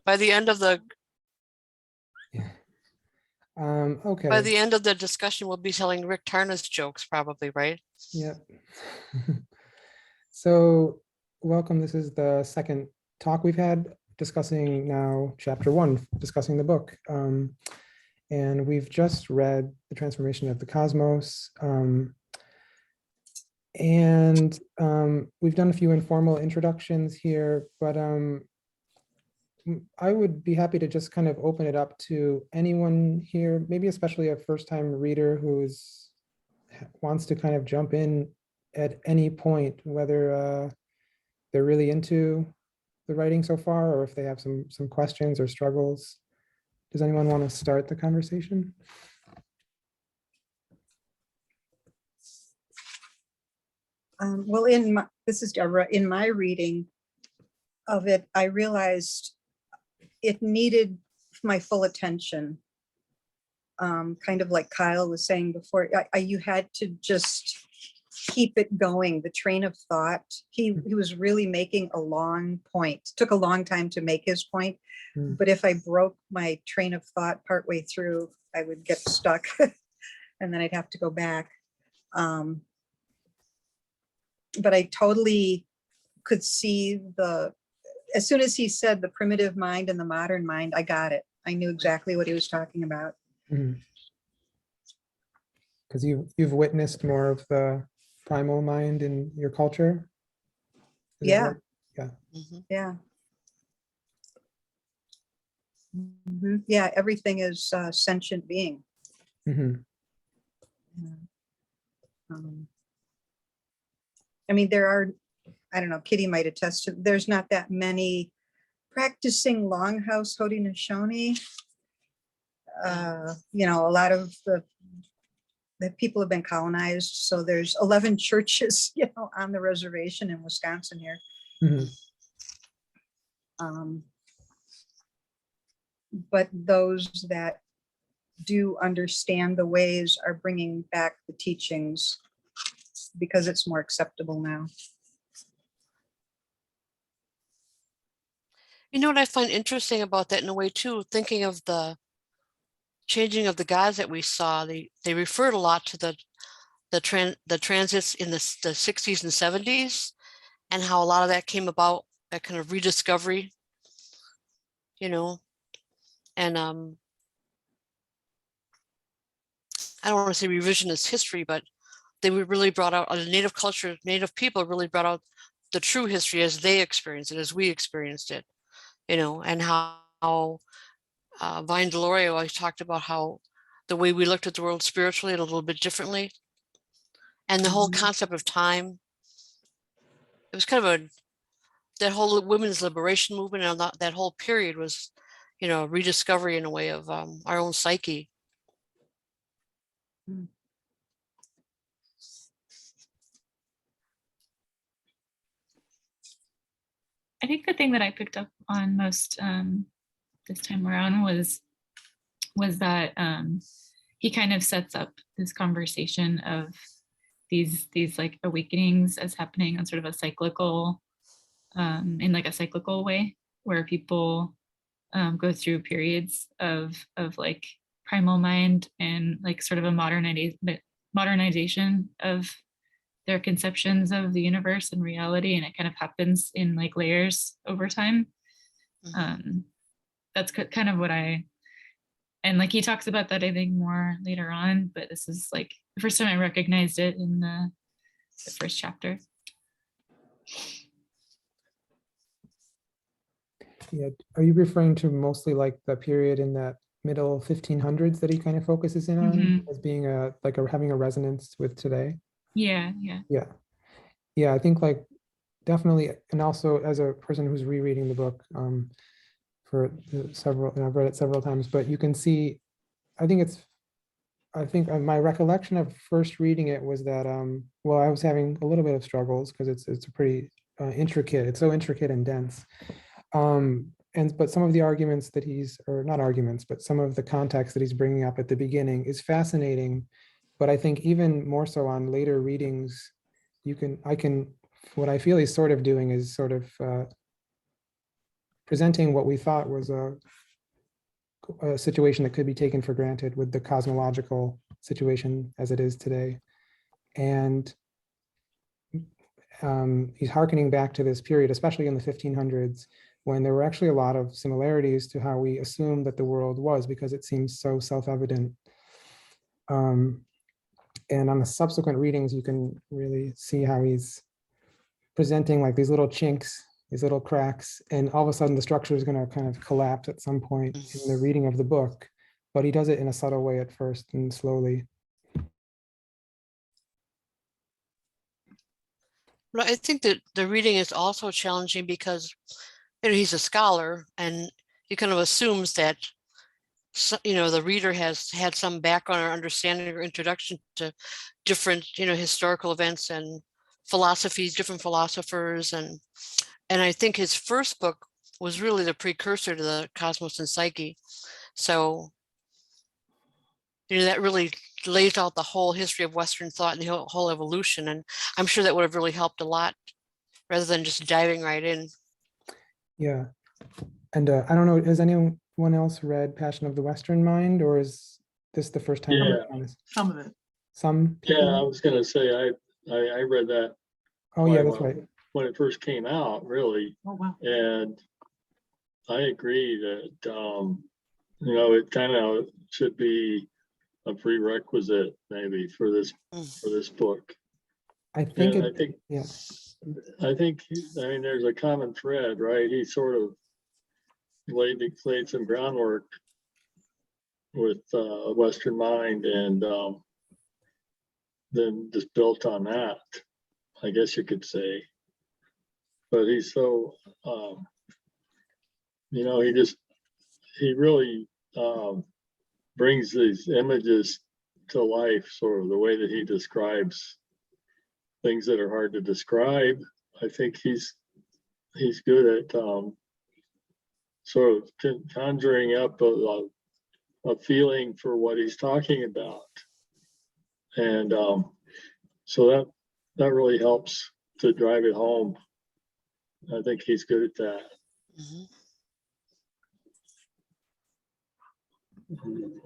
by the end of the Yeah. Okay. by the end of the discussion, we'll be telling Rick Tarnas jokes, probably, right? Yep. So welcome. This is the second talk we've had discussing now chapter 1, discussing the book. And we've just read The Transformation of the Cosmos. We've done a few informal introductions here, but I would be happy to just kind of open it up to anyone here, maybe especially a first-time reader who wants to kind of jump in at any point, whether they're really into the writing so far, or if they have some questions or struggles. Does anyone want to start the conversation? Well, this is Deborah. In my reading of it, I realized it needed my full attention. Kind of like Kyle was saying before, you had to just keep it going, the train of thought. He was really making a long point. It took a long time to make his point, but if I broke my train of thought partway through, I would get stuck and then I'd have to go back. But I totally could see as soon as he said the primitive mind and the modern mind, I got it. I knew exactly what he was talking about. Because you've witnessed more of the primal mind in your culture? Yeah. Right? Yeah. Yeah. Yeah, everything is sentient being. I mean, there are, I don't know, Kitty might attest to, there's not that many practicing Longhouse Haudenosaunee. You know, a lot of the people have been colonized. So there's 11 churches, you know, on the reservation in Wisconsin here. But those that do understand the ways are bringing back the teachings because it's more acceptable now. You know what I find interesting about that in a way too, thinking of the changing of the gods that we saw, they referred a lot to the transits in the 60s and 70s, and how a lot of that came about, that kind of rediscovery, you know, and I don't want to say revisionist history, but they really brought out a native culture, native people really brought out the true history as they experienced it, as we experienced it, you know, and how Vine Deloria always talked about how the way we looked at the world spiritually a little bit differently. And the whole concept of time, it was kind of that whole women's liberation movement, and that whole period was, you know, a rediscovery in a way of our own psyche. I think the thing that I picked up on most this time around was that he kind of sets up this conversation of these like awakenings as happening on sort of a cyclical, in like a cyclical way, where people go through periods of like primal mind and like sort of a modernization of their conceptions of the universe and reality, and it kind of happens in like layers over time. That's kind of what and like he talks about that I think more later on, but this is like the first time I recognized it in the first chapter. Yeah, are you referring to mostly like the period in that middle 1500s that he kind of focuses in on as being having a resonance with today? Yeah. I think like definitely, and also as a person who's rereading the book for several, and I've read it several times, but you can see, I think my recollection of first reading it was that well, I was having a little bit of struggles because it's a pretty intricate, it's so intricate and dense. But some of the arguments that or not arguments, but some of the context that he's bringing up at the beginning is fascinating. But I think even more so on later readings, what I feel he's sort of doing is sort of presenting what we thought was a situation that could be taken for granted with the cosmological situation as it is today. And he's hearkening back to this period, especially in the 1500s, when there were actually a lot of similarities to how we assumed that the world was, because it seems so self-evident. And on the subsequent readings, you can really see how he's presenting like these little chinks, these little cracks, and all of a sudden the structure is going to kind of collapse at some point in the reading of the book. But he does it in a subtle way at first and slowly. But I think that the reading is also challenging because, you know, he's a scholar and he kind of assumes that, you know, the reader has had some background or understanding or introduction to different, you know, historical events and philosophies, different philosophers. And I think his first book was really the precursor to the Cosmos and Psyche. So, you know, that really lays out the whole history of Western thought and the whole evolution. And I'm sure that would have really helped a lot rather than just diving right in. Yeah. And I don't know, has anyone else read Passion of the Western Mind, or is this the first time? Yeah, some of it. Some people? Yeah, I was going to say, I read that. Oh, yeah, that's right. When it first came out, really. Oh, wow. And I agree that, you know, it kind of should be a prerequisite maybe for this book. I think, I think, yeah. I mean, there's a common thread, right? He sort of laid some groundwork with Western Mind, and then just built on that, I guess you could say. But he's so, you know, he really brings these images to life, sort of the way that he describes things that are hard to describe. I think he's good at sort of conjuring up a feeling for what he's talking about. And so that really helps to drive it home. I think he's good at that. Mm-hmm.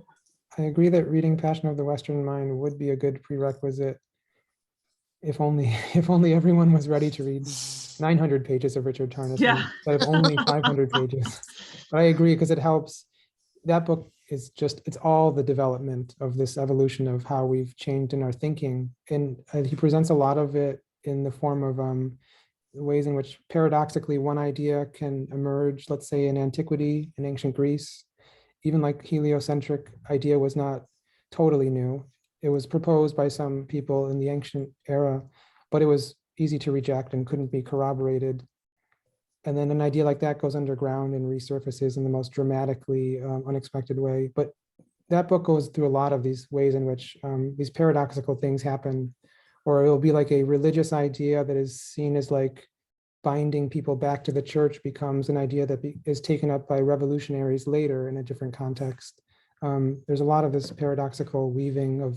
I agree that reading Passion of the Western Mind would be a good prerequisite, if only everyone was ready to read 900 pages of Richard Tarnas instead of only 500 pages. But I agree, because it helps. That book is just, it's all the development of this evolution of how we've changed in our thinking. And he presents a lot of it in the form of ways in which paradoxically one idea can emerge, let's say in antiquity, in ancient Greece. Even like heliocentric idea was not totally new. It was proposed by some people in the ancient era, but it was easy to reject and couldn't be corroborated. And then an idea like that goes underground and resurfaces in the most dramatically unexpected way. But that book goes through a lot of these ways in which these paradoxical things happen, or it'll be like a religious idea that is seen as like binding people back to the church becomes an idea that is taken up by revolutionaries later in a different context. There's a lot of this paradoxical weaving of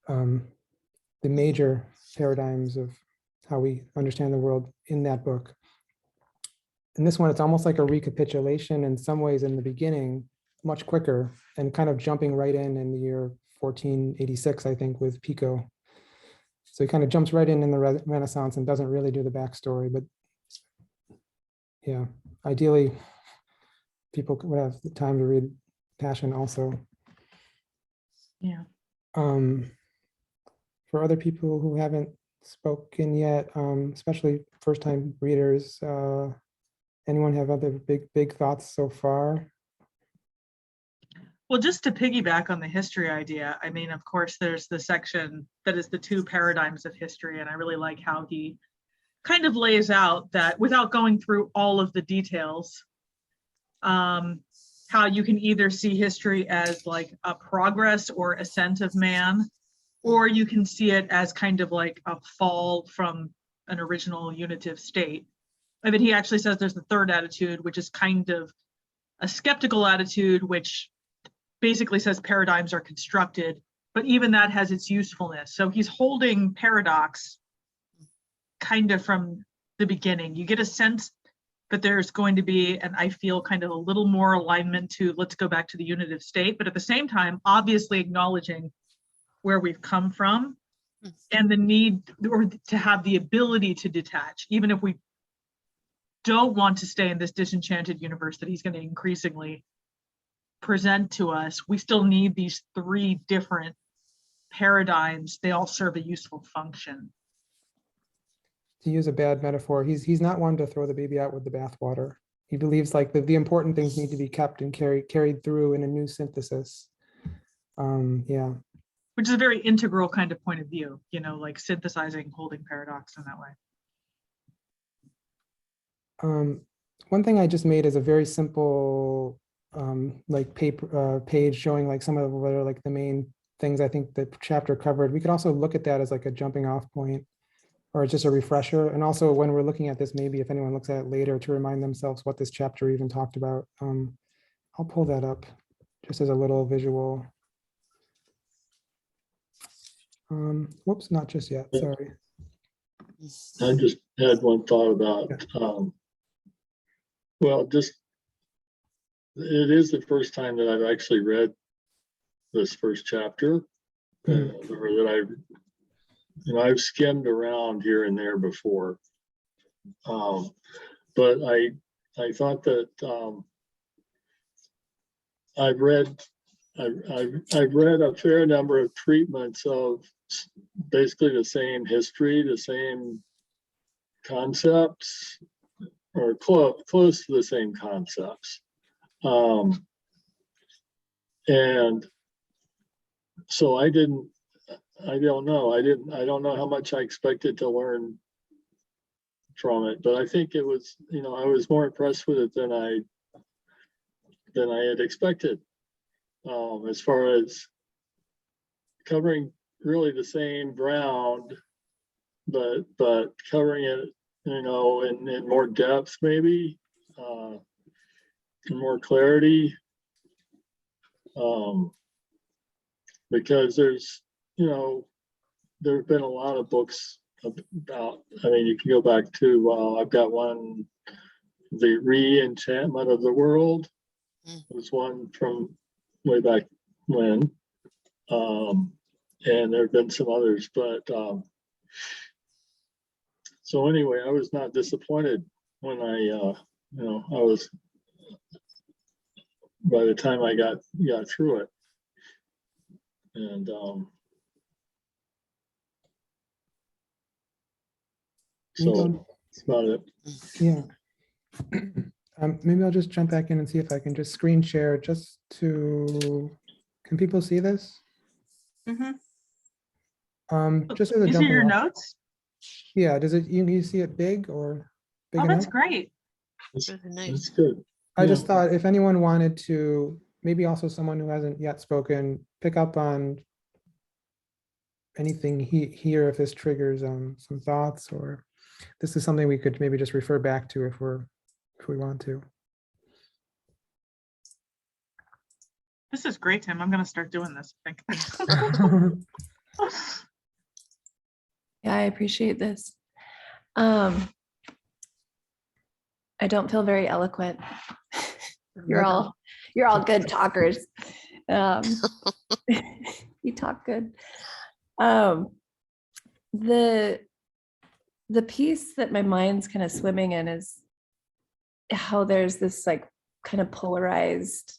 the major paradigms of how we understand the world in that book. In this one, it's almost like a recapitulation in some ways in the beginning, much quicker, and kind of jumping right in the year 1486, I think, with Pico. So he kind of jumps right in the Renaissance and doesn't really do the backstory. But yeah, ideally, people would have the time to read Passion also. Yeah. For other people who haven't spoken yet, especially first-time readers, anyone have other big thoughts so far? Well, just to piggyback on the history idea, I mean, of course, there's the section that is the two paradigms of history, and I really like how he kind of lays out that, without going through all of the details, how you can either see history as like a progress or ascent of man, or you can see it as kind of like a fall from an original unitive state. I mean, he actually says there's the third attitude, which is kind of a skeptical attitude, which basically says paradigms are constructed, but even that has its usefulness. So he's holding paradox kind of from the beginning. You get a sense but there's going to be, and I feel kind of a little more alignment to let's go back to the unitive state, but at the same time, obviously acknowledging where we've come from and the need or to have the ability to detach, even if we don't want to stay in this disenchanted universe that he's going to increasingly present to us. We still need these three different paradigms. They all serve a useful function. To use a bad metaphor, he's not one to throw the baby out with the bathwater. He believes like the important things need to be kept and carried through in a new synthesis. Yeah. Which is a very integral kind of point of view, you know, like synthesizing, holding paradox in that way. One thing I just made is a very simple like page showing like some of what are like the main things I think the chapter covered. We could also look at that as like a jumping off point or just a refresher. And also when we're looking at this, maybe if anyone looks at it later to remind themselves what this chapter even talked about. I'll pull that up just as a little visual. Whoops, not just yet, sorry. I just had one thought about, well, just, it is the first time that I've actually read this first chapter, or that I've skimmed around here and there before. But I thought that I've read a fair number of treatments of basically the same history, the same concepts, or close to the same concepts. And so I don't know how much I expected to learn from it, but I think it was, I was more impressed with it than I had expected, as far as covering really the same ground, but covering it, in more depth, maybe, and more clarity, because there's been a lot of books about, you can go back to, I've got one, The Re-Enchantment of the World, was one from way back when, and there have been some others, but so anyway, I was not disappointed when I was, by the time I got through it, and so that's about it. Yeah. Maybe I'll just jump back in and see if I can just screen share just to, can people see this? Mhm. Just as a These are jumping your off. notes? Yeah, does it, you see it big or big Oh, that's enough? great. Really nice. That's good. I just thought if anyone wanted to, maybe also someone who hasn't yet spoken, pick up on anything here if this triggers some thoughts, or this is something we could maybe just refer back to if we want to. This is great, Tim. I'm going to start doing this, I think. Yeah, I appreciate this. I don't feel very eloquent. You're all good talkers. You talk good. The piece that my mind's kind of swimming in is how there's this like kind of polarized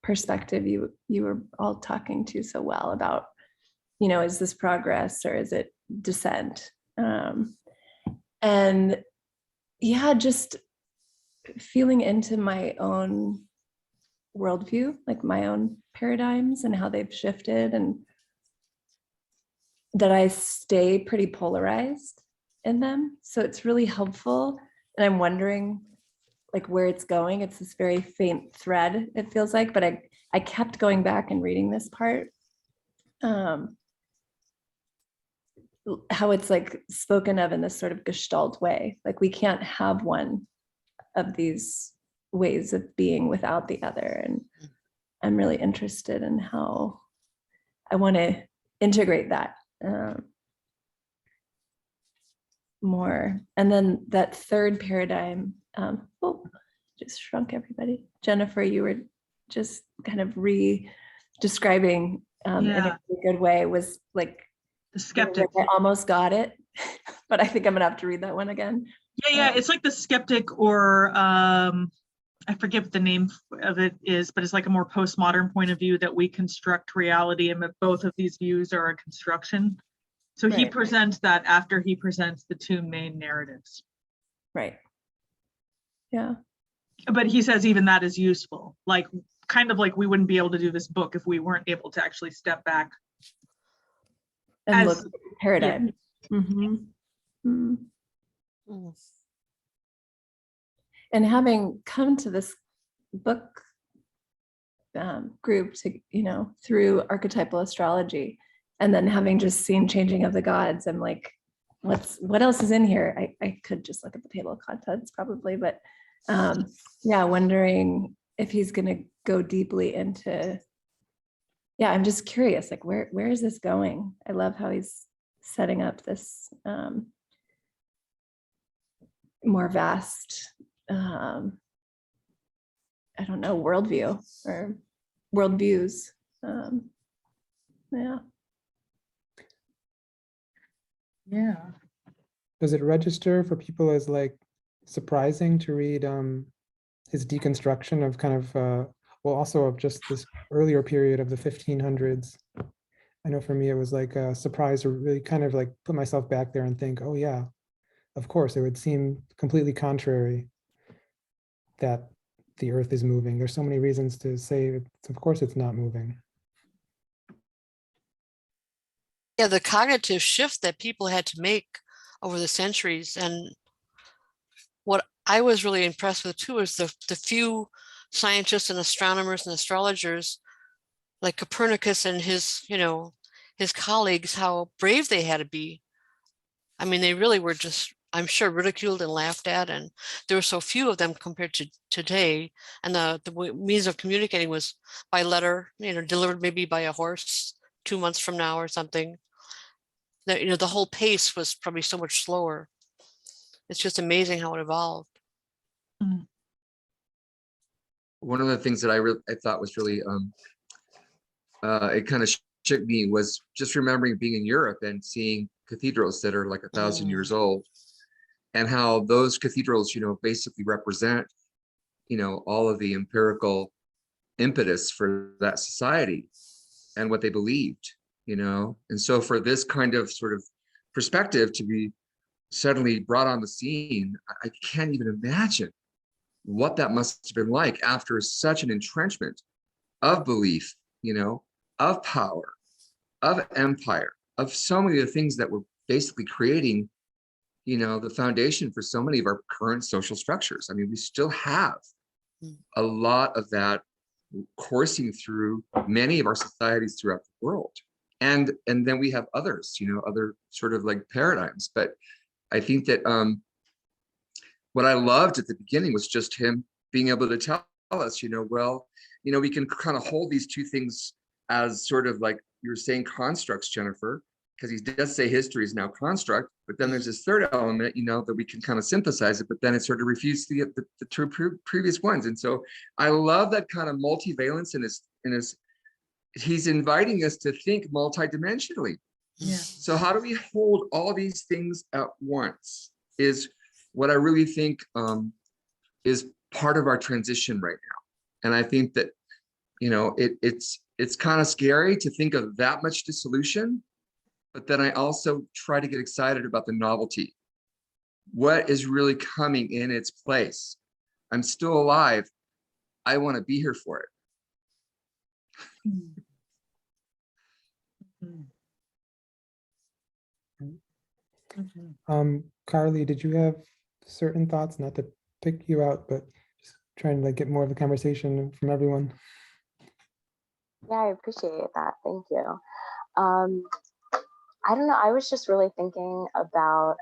perspective you were all talking to so well about, is this progress or is it descent? And yeah, just feeling into my own worldview, like my own paradigms and how they've shifted, and that I stay pretty polarized in them. So it's really helpful. And I'm wondering like where it's going. It's this very faint thread, it feels like, but I kept going back and reading this part. How it's like spoken of in this sort of gestalt way. Like we can't have one of these ways of being without the other. And I'm really interested in how I want to integrate that more. And then that third paradigm, oh, just shrunk everybody. Jennifer, you were just kind of describing in Yeah. a good way, was like, The skeptic. I almost got it, but I think I'm gonna have to read that one again. Yeah, it's like the skeptic, or I forget what the name of it is, but it's like a more postmodern point of view that we construct reality, and that both of these views are a construction. So he Right. presents that after he presents the two main narratives. Right. Yeah. But he says even that is useful, like kind of like we wouldn't be able to do this book if we weren't able to actually step back And as- look at the paradigm. Mhm. Mm. Mm. And having come to this book group to, through archetypal astrology, and then having just seen Changing of the Gods, I'm like, what else is in here? I could just look at the table of contents probably, but yeah, wondering if he's going to go deeply into, yeah, I'm just curious, like where is this going? I love how he's setting up this more vast, I don't know, worldview or worldviews. Yeah. Yeah. Does it register for people as like surprising to read his deconstruction of kind of, well, also of just this earlier period of the 1500s? I know for me, it was like a surprise to really kind of like put myself back there and think, oh yeah, of course, it would seem completely contrary that the earth is moving. There's so many reasons to say, of course, it's not moving. Yeah, the cognitive shift that people had to make over the centuries. And what I was really impressed with too is the few scientists and astronomers and astrologers like Copernicus and his colleagues, how brave they had to be. I mean, they really were just, I'm sure, ridiculed and laughed at, and there were so few of them compared to today. And the means of communicating was by letter, delivered maybe by a horse 2 months from now or something. The whole pace was probably so much slower. It's just amazing how it evolved. One of the things that I thought was really it kind of shook me was just remembering being in Europe and seeing cathedrals that are like 1,000 years old, and how those cathedrals, basically represent, all of the empirical impetus for that society and what they believed, and so for this kind of sort of perspective to be suddenly brought on the scene, I can't even imagine what that must have been like after such an entrenchment of belief, of power, of empire, of so many of the things that were basically creating, the foundation for so many of our current social structures. I mean, we still have a lot of that coursing through many of our societies throughout the world. And then we have others, other sort of like paradigms. But I think that what I loved at the beginning was just him being able to tell us, we can kind of hold these two things as sort of like you were saying, constructs, Jennifer, because he does say history is now construct, but then there's this third element, that we can kind of synthesize it, but then it sort of refutes the two previous ones. And so I love that kind of multivalence in his, he's inviting us to think multidimensionally. Yeah. So how do we hold all these things at once is what I really think is part of our transition right now. And I think that, it's kind of scary to think of that much dissolution, but then I also try to get excited about the novelty. What is really coming in its place? I'm still alive. I want to be here for it. Carly, did you have certain thoughts? Not to pick you out, but just trying to get more of a conversation from everyone. Yeah, I appreciate that. Thank you. I don't know. I was just really thinking about,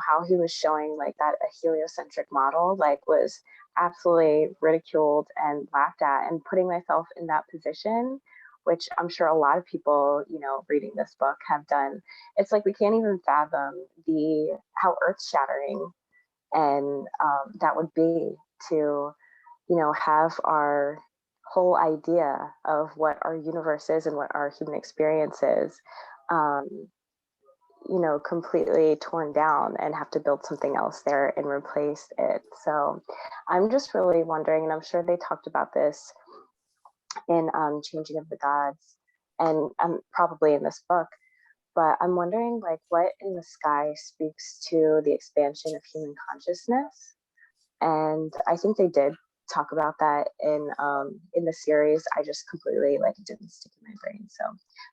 how he was showing like that a heliocentric model was absolutely ridiculed and laughed at, and putting myself in that position which I'm sure a lot of people, reading this book have done. It's like we can't even fathom how earth-shattering and that would be to, have our whole idea of what our universe is and what our human experience is, completely torn down and have to build something else there and replace it. So I'm just really wondering, and I'm sure they talked about this in Changing of the Gods and probably in this book, but I'm wondering like what in the sky speaks to the expansion of human consciousness. And I think they did talk about that in the series. I just completely like it didn't stick in my brain. So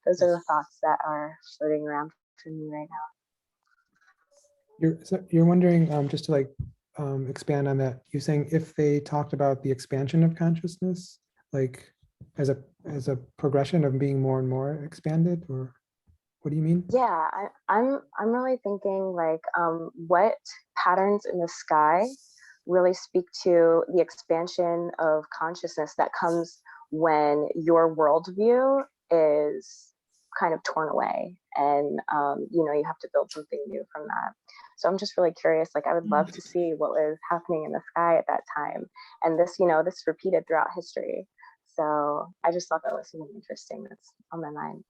those are the thoughts that are floating around for me right now. You're wondering, just to like expand on that, you're saying if they talked about the expansion of consciousness, like as a progression of being more and more expanded, or what do you mean? Yeah, I'm really thinking like what patterns in the sky really speak to the expansion of consciousness that comes when your worldview is kind of torn away and you have to build something new from that. So I'm just really curious, like I would love to see what was happening in the sky at that time. And this, this repeated throughout history. So I just thought that was something interesting that's on my mind.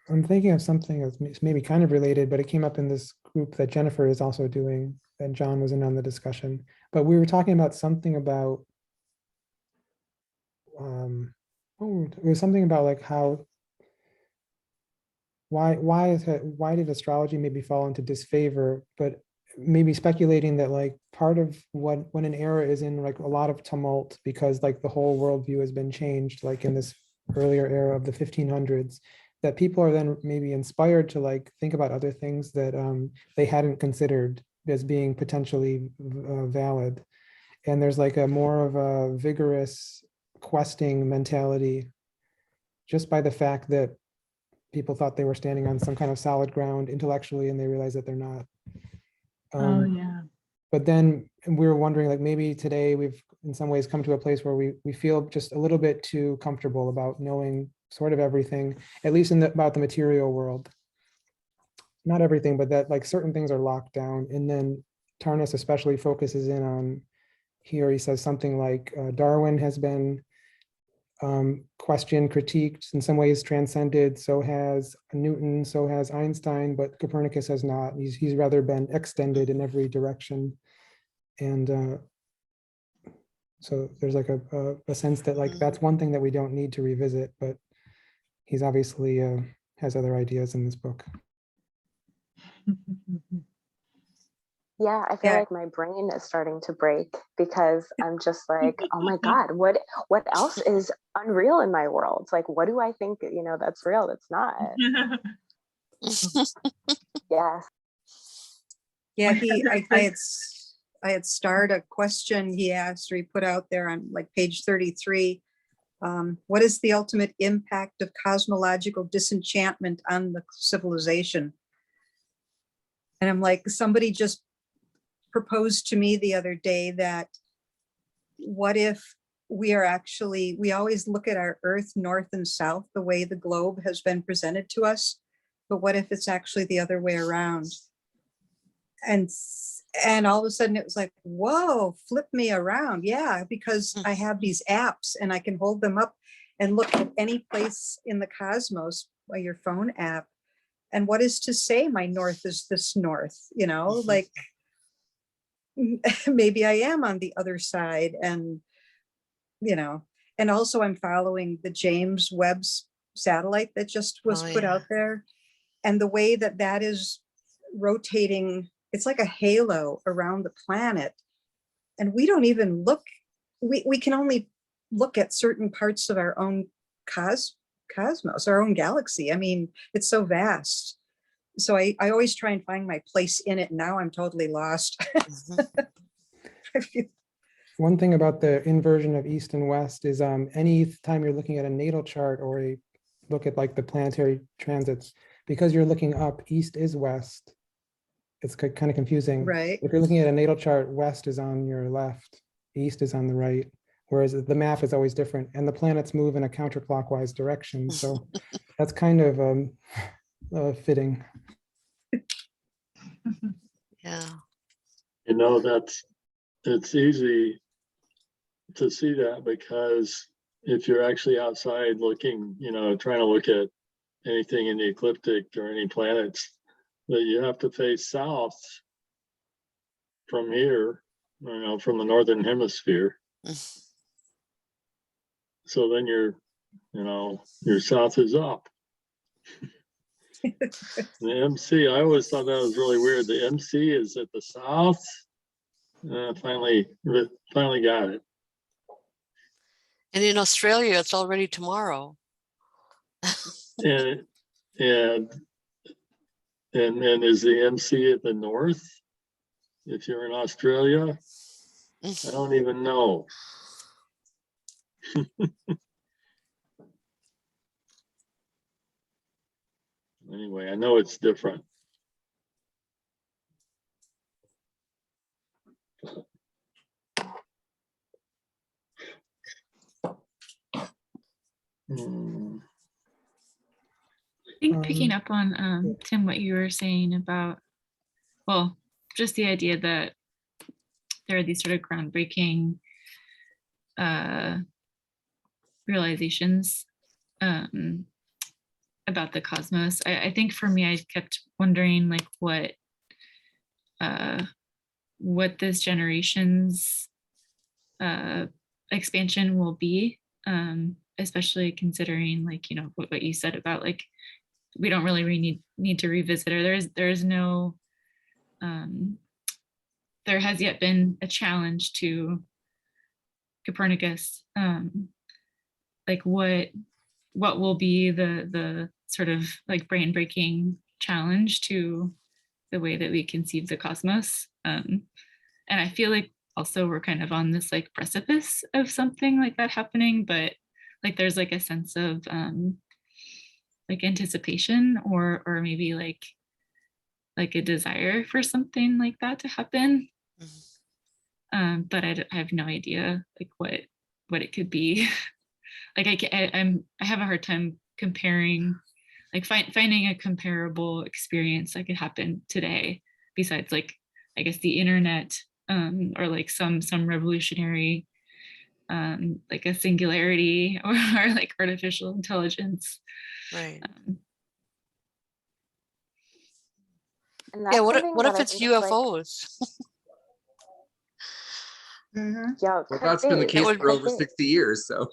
I'm thinking of something that's maybe kind of related, but it came up in this group that Jennifer is also doing, and John was in on the discussion. But we were talking about something about, it was something about like how, why did astrology maybe fall into disfavor, but maybe speculating that like part of when an era is in like a lot of tumult because like the whole worldview has been changed, like in this earlier era of the 1500s, that people are then maybe inspired to like think about other things that they hadn't considered as being potentially valid. And there's like a more of a vigorous questing mentality just by the fact that people thought they were standing on some kind of solid ground intellectually and they realize that they're not. Oh yeah. But then we were wondering, like maybe today we've in some ways come to a place where we feel just a little bit too comfortable about knowing sort of everything, at least about the material world. Not everything, but that like certain things are locked down. And then Tarnas especially focuses in on here. He says something like Darwin has been questioned, critiqued, in some ways transcended. So has Newton, so has Einstein, but Copernicus has not. He's rather been extended in every direction. And so there's like a sense that like that's one thing that we don't need to revisit, but he's obviously has other ideas in this book. Yeah, I feel Yeah. like my brain is starting to break because I'm just like, oh my God, what else is unreal in my world? It's like, what do I think, that's real, that's not? Yes. Yeah, I had starred a question he asked, or he put out there on like page 33. What is the ultimate impact of cosmological disenchantment on the civilization? And I'm like, somebody just proposed to me the other day that what if we always look at our Earth north and south, the way the globe has been presented to us, but what if it's actually the other way around? And all of a sudden it was like, whoa, flip me around. Yeah, because I have these apps and I can hold them up and look at any place in the cosmos by your phone app. And what is to say my north is this north, like maybe I am on the other side. And, and also I'm following the James Webb satellite that just was put out there. And the way that is rotating, it's like a halo around the planet. And we don't even look, we can only look at certain parts of our own cosmos, our own galaxy. I mean, it's so vast. So I always try and find my place in it. Now I'm totally lost. One thing about the inversion of East and West is any time you're looking at a natal chart or a look at like the planetary transits, because you're looking up, east is west. It's kind of confusing. Right. If you're looking at a natal chart, west is on your left, east is on the right, whereas the map is always different, and the planets move in a counterclockwise direction. So that's kind of fitting. Yeah. You know, it's easy to see that, because if you're actually outside looking, you know, trying to look at anything in the ecliptic or any planets, that you have to face south from here, you know, from the northern hemisphere. So then you know, your south is up. The MC, I always thought that was really weird. The MC is at the south. Finally got it. And in Australia, it's already tomorrow. And is the MC at the north? If you're in Australia, I don't even know. Anyway, I know it's different. Hmm. I think picking up on Tim, what you were saying about, well, just the idea that there are these sort of groundbreaking realizations about the cosmos. I think for me, I kept wondering like what this generation's expansion will be, especially considering like, you know, what you said about like, we don't really need to revisit, or there's no, there has yet been a challenge to Copernicus, like what will be the sort of like brain breaking challenge to the way that we conceive the cosmos. And I feel like also we're kind of on this like precipice of something like that happening, but like there's like a sense of like anticipation or maybe like a desire for something like that to happen. But I have no idea like what it could be. Like I have a hard time comparing, like finding a comparable experience that could happen today, besides like, I guess the internet, or like some revolutionary, like a singularity or like artificial intelligence. Right. And Yeah. that's What something if that I it's think is, like, UFOs? yeah, Well, could that's been the be. case would- for I over think- 60 years, so.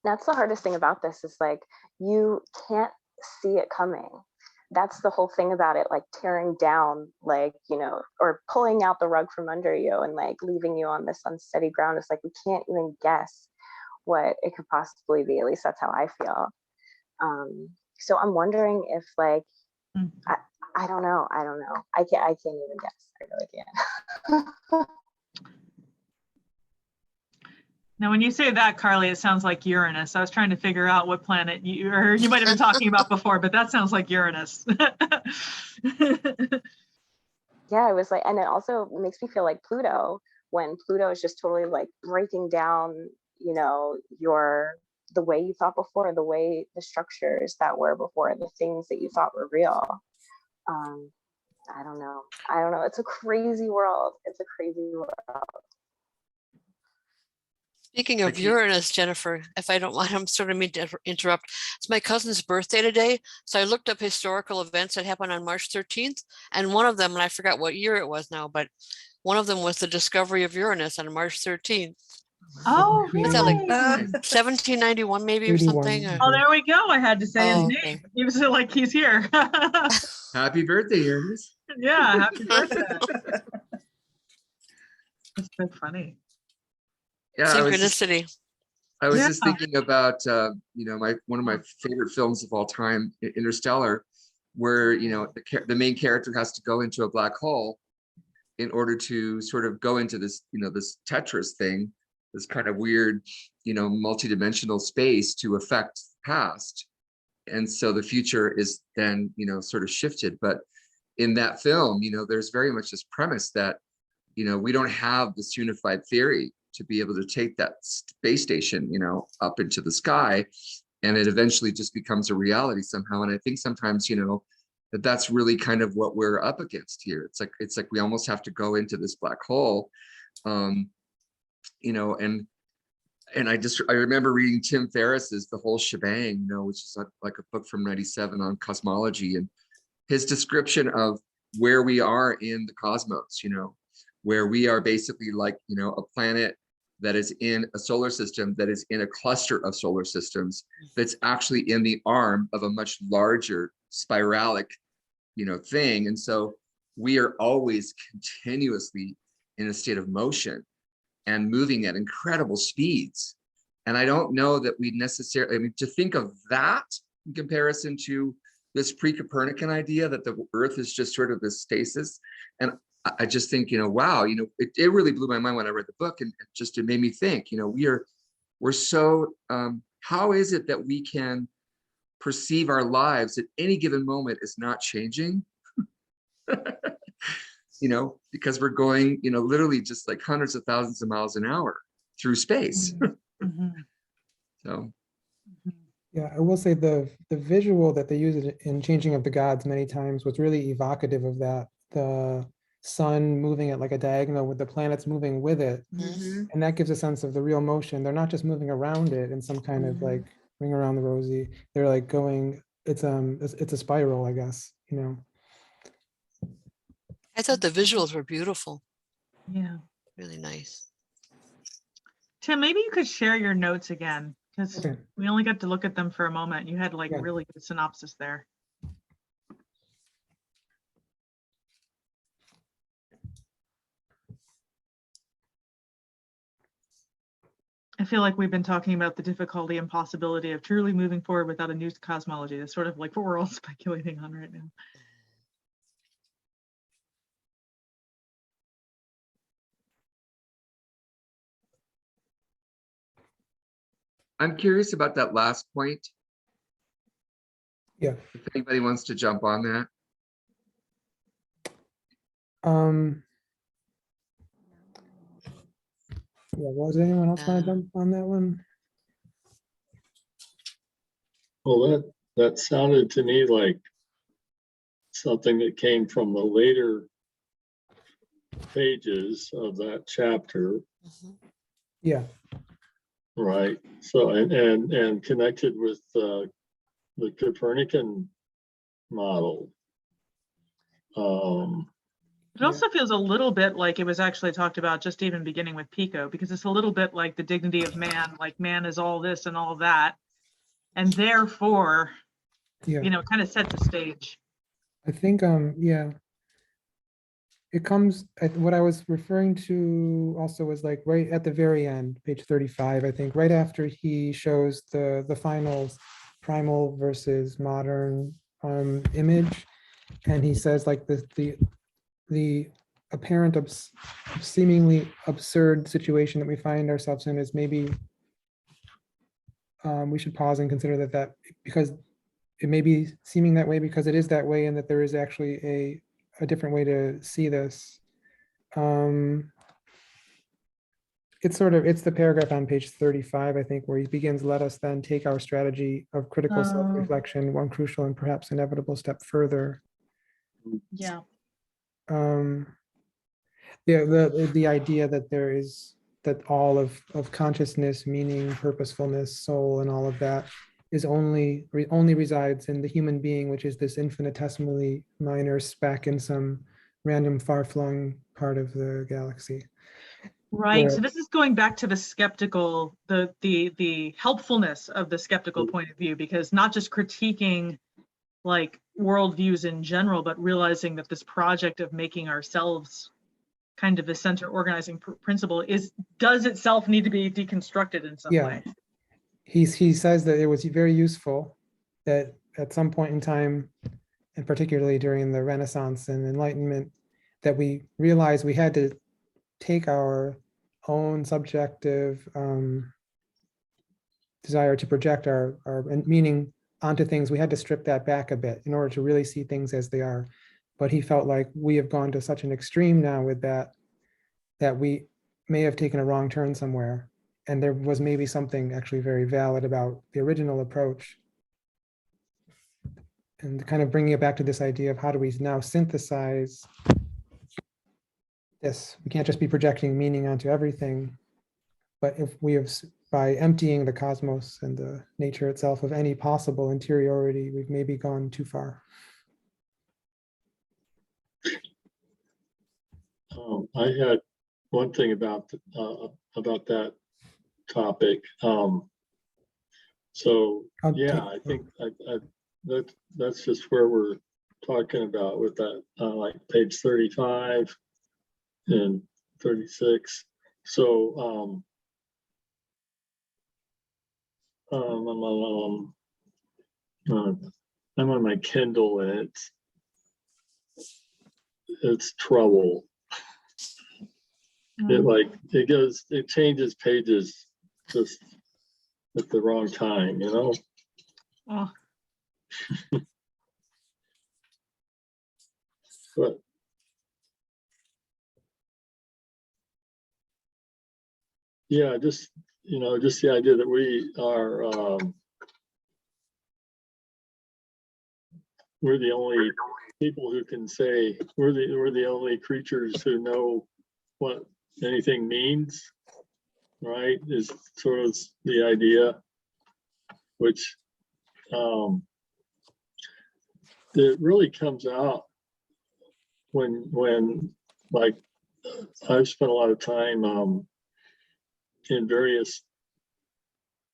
That's the hardest thing about this, is like you can't see it coming. That's the whole thing about it, like tearing down, like, you know, or pulling out the rug from under you and like leaving you on this unsteady ground. It's like we can't even guess what it could possibly be. At least that's how I feel. So I'm wondering if like, I don't know. I can't even guess. I really can't. Now, when you say that, Carly, it sounds like Uranus. I was trying to figure out what planet you might have been talking about before, but that sounds like Uranus. Yeah, it was like, and it also makes me feel like Pluto, when Pluto is just totally like breaking down, you know, the way you thought before, the structures that were before, the things that you thought were real. I don't know. It's a crazy world. Speaking of Vicky? Uranus, Jennifer, if I don't mind, I'm sort of mean to interrupt. It's my cousin's birthday today. So I looked up historical events that happened on March 13th. And one of them, and I forgot what year it was now, but one of them was the discovery of Uranus on March 13th. Oh, What's that, like, really? 1791 maybe or 81. something? Or- Oh, there we go. I had to say his Oh, name. okay. He was like, he's here. Happy birthday, Uranus. Yeah, happy birthday. That's so funny. Yeah, Synchronicity. I was Yeah. just thinking about you know, one of my favorite films of all time, Interstellar, where, you know, the main character has to go into a black hole in order to sort of go into this, you know, this Tetris thing, kind of weird, multidimensional space to affect the past. And so the future is then, sort of shifted. But in that film, there's very much this premise that, we don't have this unified theory to be able to take that space station, up into the sky, and it eventually just becomes a reality somehow. And I think sometimes, that's really kind of what we're up against here. It's like we almost have to go into this black hole, and I remember reading Tim Ferriss's The Whole Shebang, which is like a book from '97 on cosmology, and his description of where we are in the cosmos, where we are basically like, a planet that is in a solar system that is in a cluster of solar systems that's actually in the arm of a much larger spiralic, thing. And so we are always continuously in a state of motion and moving at incredible speeds. And I don't know that we necessarily, to think of that in comparison to this pre-Copernican idea that the Earth is just sort of this stasis. And I just think, wow, it really blew my mind when I read the book, and it made me think, we're so, how is it that we can perceive our lives at any given moment is not changing? Because we're going, literally just like hundreds of thousands of miles an hour through space. So. Yeah, I will say the visual that they use in Changing of the Gods many times was really evocative of that. The sun moving at like a diagonal with the planets moving with it. And that gives a sense of the real motion. They're not just moving around it in some kind of like ring around the rosy. They're like going, it's a spiral, I guess, I thought the visuals were beautiful. Yeah. Really nice. Tim, maybe you could share your notes again, because Okay. we only got to look at them for a moment. You had like Yeah. really good synopsis there. I feel like we've been talking about the difficulty and possibility of truly moving forward without a new cosmology. That's sort of like what we're all speculating on right now. I'm curious about that last point. Yeah. If anybody wants to jump on that. Yeah, was anyone else want to jump on that one? Well, that sounded to me like something that came from the later pages of that chapter, Yeah. right? So and connected with the Copernican model. It also feels a little bit like it was actually talked about just even beginning with Pico, because it's a little bit like the dignity of man, like man is all this and all that. And therefore, Yeah. it kind of sets the stage. I think, yeah. It comes, what I was referring to also was like right at the very end, page 35, I think, right after he shows the finals, primal versus modern image. And he says like the apparent seemingly absurd situation that we find ourselves in is maybe we should pause and consider that because it may be seeming that way because it is that way, and that there is actually a different way to see this. It's the paragraph on page 35, I think, where he begins, let us then take our strategy of critical self-reflection one crucial and perhaps inevitable step further. Yeah. The idea that there is, that all of consciousness, meaning, purposefulness, soul, and all of that is only resides in the human being, which is this infinitesimally minor speck in some random far-flung part of the galaxy. Right. Where, so this is going back to the skeptical, the helpfulness of the skeptical point of view, because not just critiquing like worldviews in general, but realizing that this project of making ourselves kind of the center organizing principle does itself need to be deconstructed in some way. He says that it was very useful that at some point in time, and particularly during the Renaissance and Enlightenment, that we realized we had to take our own subjective desire to project our meaning onto things, we had to strip that back a bit in order to really see things as they are. But he felt like we have gone to such an extreme now with that, that we may have taken a wrong turn somewhere. And there was maybe something actually very valid about the original approach. And kind of bringing it back to this idea of how do we now synthesize this? We can't just be projecting meaning onto everything, but if we have, by emptying the cosmos and the nature itself of any possible interiority, we've maybe gone too far. I had one thing about that topic. So yeah, I think that's just where we're talking about with that, like page 35 and 36. So I'm on my Kindle and it's trouble. It changes pages just at the wrong time, you know? Oh, But yeah, just the idea that we are we're the only people who can say we're the only creatures who know what anything means, right? Is sort of the idea, which it really comes out when like I've spent a lot of time in various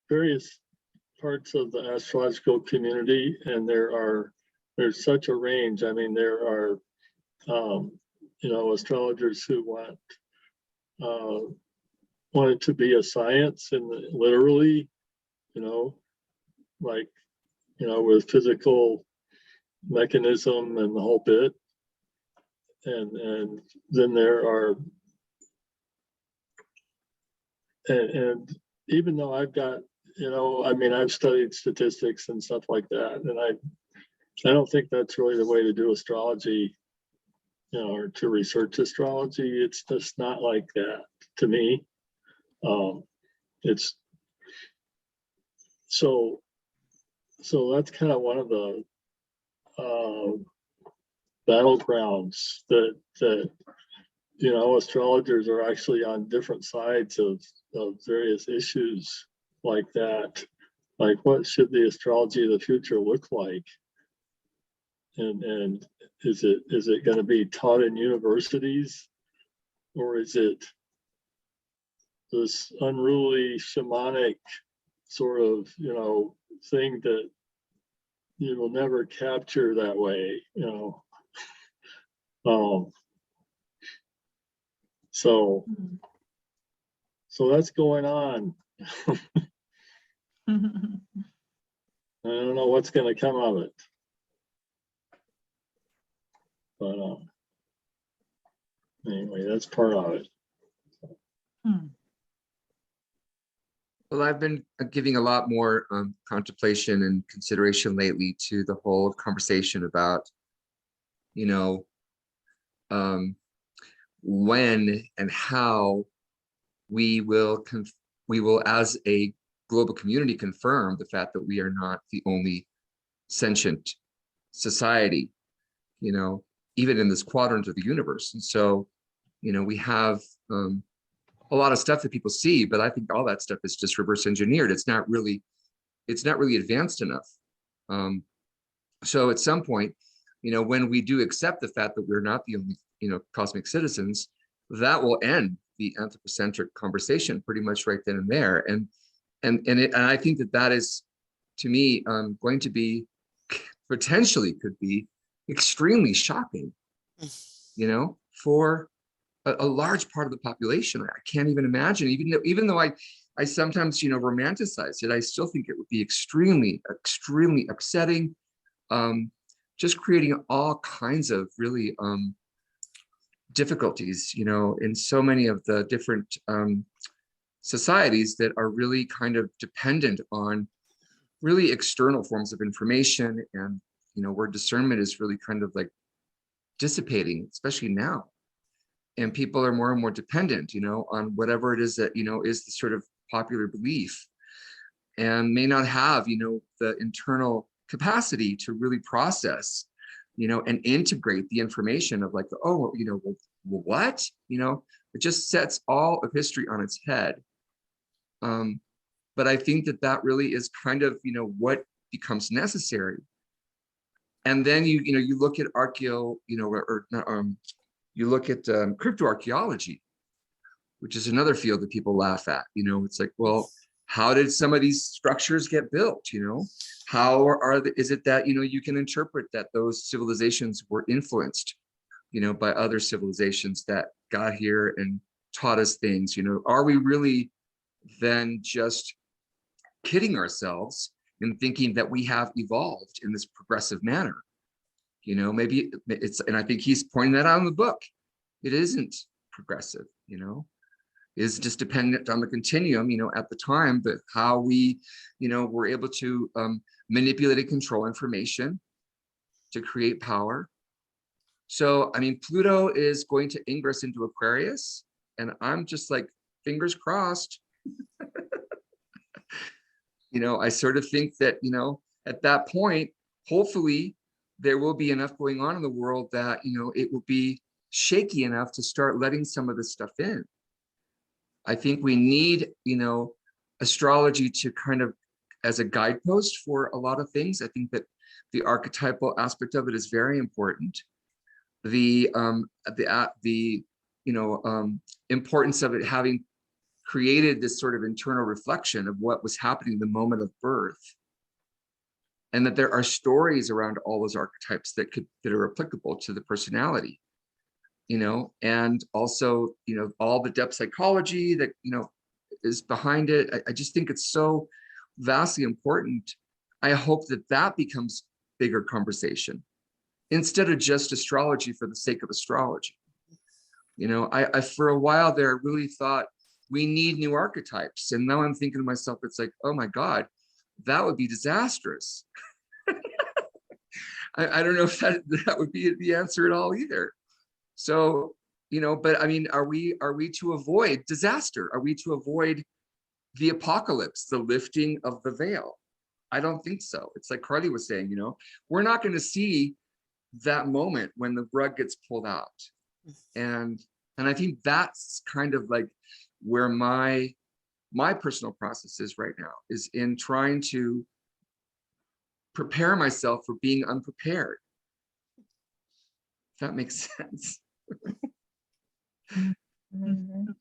parts of the astrological community, and there's such a range. I mean, there are astrologers who want it to be a science, and literally, with physical mechanism and the whole bit. And then there are, and even though I've got, I've studied statistics and stuff like that, and I don't think that's really the way to do astrology, or to research astrology. It's just not like that to me. It's so that's kind of one of the battlegrounds that astrologers are actually on different sides of various issues like that. Like, what should the astrology of the future look like? And is it going to be taught in universities, or is it this unruly shamanic sort of thing that you will never capture that way, so that's going on. I don't know what's going to come of it, but anyway, that's part of it. Well, I've been giving a lot more contemplation and consideration lately to the whole conversation about, when and how we will as a global community confirm the fact that we are not the only sentient society, even in this quadrant of the universe. And so, we have a lot of stuff that people see, but I think all that stuff is just reverse engineered. It's not really advanced enough. So at some point, when we do accept the fact that we're not the only, cosmic citizens, that will end the anthropocentric conversation pretty much right then and there. And I think that is, to me, going to be potentially could be extremely shocking, for a large part of the population. I can't even imagine, even though I sometimes, romanticize it, I still think it would be extremely, extremely upsetting, just creating all kinds of really difficulties, you know, in so many of the different societies that are really kind of dependent on really external forms of information, and, you know, where discernment is really kind of like dissipating, especially now. And people are more and more dependent, you know, on whatever it is that, you know, is the sort of popular belief, and may not have, you know, the internal capacity to really process, you know, and integrate the information of like, oh, you know, well, what, you know, it just sets all of history on its head. But I think that that really is kind of, you know, what becomes necessary. And then you know, you look at you look at cryptoarchaeology, which is another field that people laugh at. You know, it's like, well, how did some of these structures get built? You know, how is it that, you know, you can interpret that those civilizations were influenced, you know, by other civilizations that got here and taught us things? You know, are we really then just kidding ourselves in thinking that we have evolved in this progressive manner? You know, maybe it's, and I think he's pointing that out in the book. It isn't progressive, you know, is just dependent on the continuum, you know, at the time, but how we, you know, were able to manipulate and control information to create power. So, I mean, Pluto is going to ingress into Aquarius, and I'm just like, fingers crossed. You know, I sort of think that, you know, at that point, hopefully there will be enough going on in the world that, you know, it will be shaky enough to start letting some of this stuff in. I think we need, you know, astrology to kind of as a guidepost for a lot of things. I think that the archetypal aspect of it is very important. The you know, importance of it having created this sort of internal reflection of what was happening in the moment of birth, and that there are stories around all those archetypes that are applicable to the personality, you know, and also, you know, all the depth psychology that, you know, is behind it. I just think it's so vastly important. I hope that that becomes bigger conversation instead of just astrology for the sake of astrology. You know, I for a while there really thought we need new archetypes, and now I'm thinking to myself, it's like, oh my God, that would be disastrous. I don't know if that would be the answer at all either. So, you know, but I mean, are we to avoid disaster? Are we to avoid the apocalypse, the lifting of the veil? I don't think so. It's like Carly was saying, you know, we're not going to see that moment when the rug gets pulled out. And I think that's kind of like where my personal process is right now, is in trying to prepare myself for being unprepared. If that makes sense. Mhm.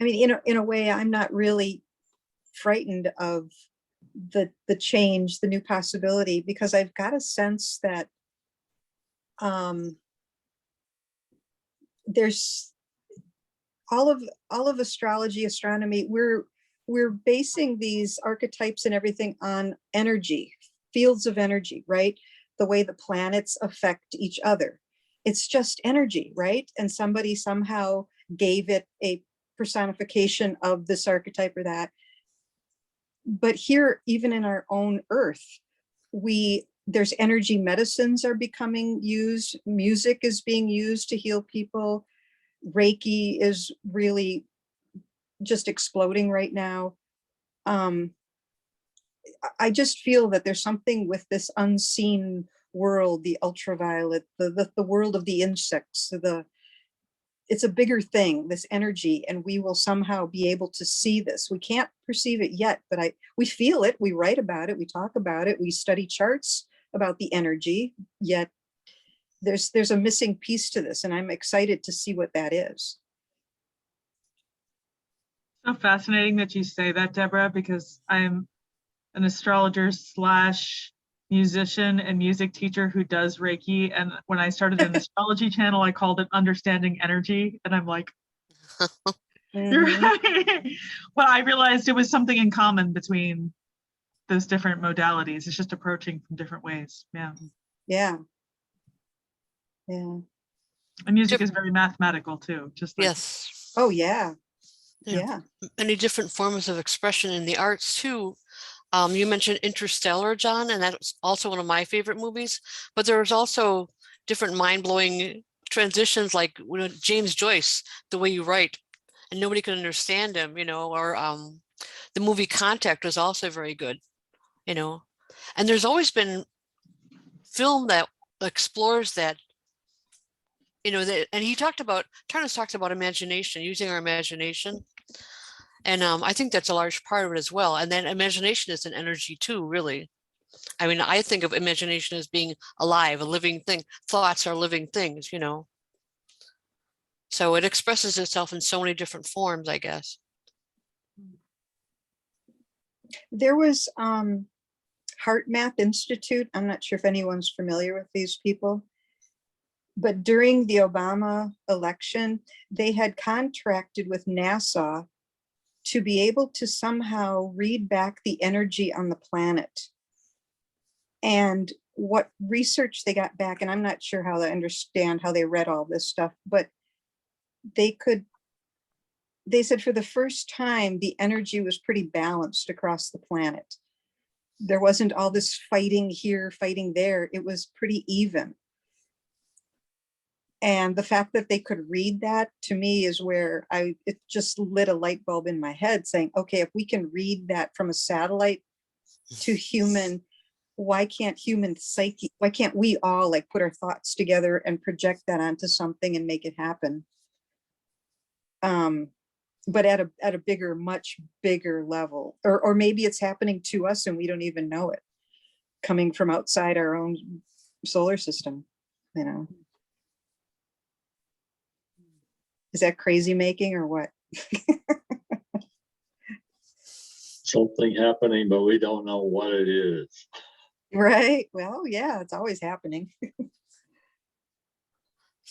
I mean, in a way, I'm not really frightened of the change, the new possibility, because I've got a sense that there's all of astrology, astronomy. We're basing these archetypes and everything on energy, fields of energy, right? The way the planets affect each other. It's just energy, right? And somebody somehow gave it a personification of this archetype or that. But here, even in our own Earth, there's energy medicines are becoming used. Music is being used to heal people. Reiki is really just exploding right now. I just feel that there's something with this unseen world, the ultraviolet, the world of the insects, it's a bigger thing, this energy, and we will somehow be able to see this. We can't perceive it yet, but we feel it, we write about it, we talk about it, we study charts about the energy, yet there's a missing piece to this, and I'm excited to see what that is. So fascinating that you say that, Deborah, because I'm an astrologer / musician and music teacher who does Reiki. And when I started an astrology channel, I called it Understanding Energy. And I'm like, you're right. But I realized it was something in common between those different modalities. It's just approaching from different ways. Yeah. Yeah. Yeah. And music is very mathematical too. Just like, Yes. Oh, yeah. Yeah. Yeah. Many different forms of expression in the arts too. You mentioned Interstellar, John, and that's also one of my favorite movies, but there was also different mind-blowing transitions, like James Joyce, the way you write, and nobody could understand him, or the movie Contact was also very good, and there's always been film that explores that, and Tarnas talks about imagination, using our imagination. And I think that's a large part of it as well. And then imagination is an energy too, really. I mean, I think of imagination as being alive, a living thing. Thoughts are living things, So it expresses itself in so many different forms, I guess. There was Heart Map Institute. I'm not sure if anyone's familiar with these people, but during the Obama election, they had contracted with NASA to be able to somehow read back the energy on the planet. And what research they got back, and I'm not sure how they understand how they read all this stuff, but they said for the first time, the energy was pretty balanced across the planet. There wasn't all this fighting here, fighting there. It was pretty even. And the fact that they could read that, to me, is where it just lit a light bulb in my head saying, okay, if we can read that from a satellite to human, why can't human psyche, why can't we all like put our thoughts together and project that onto something and make it happen? But at a bigger, much bigger level, or maybe it's happening to us and we don't even know it, coming from outside our own solar system, Is that crazy making or what? Something happening, but we don't know what it is. Right. Well, yeah, it's always happening. It's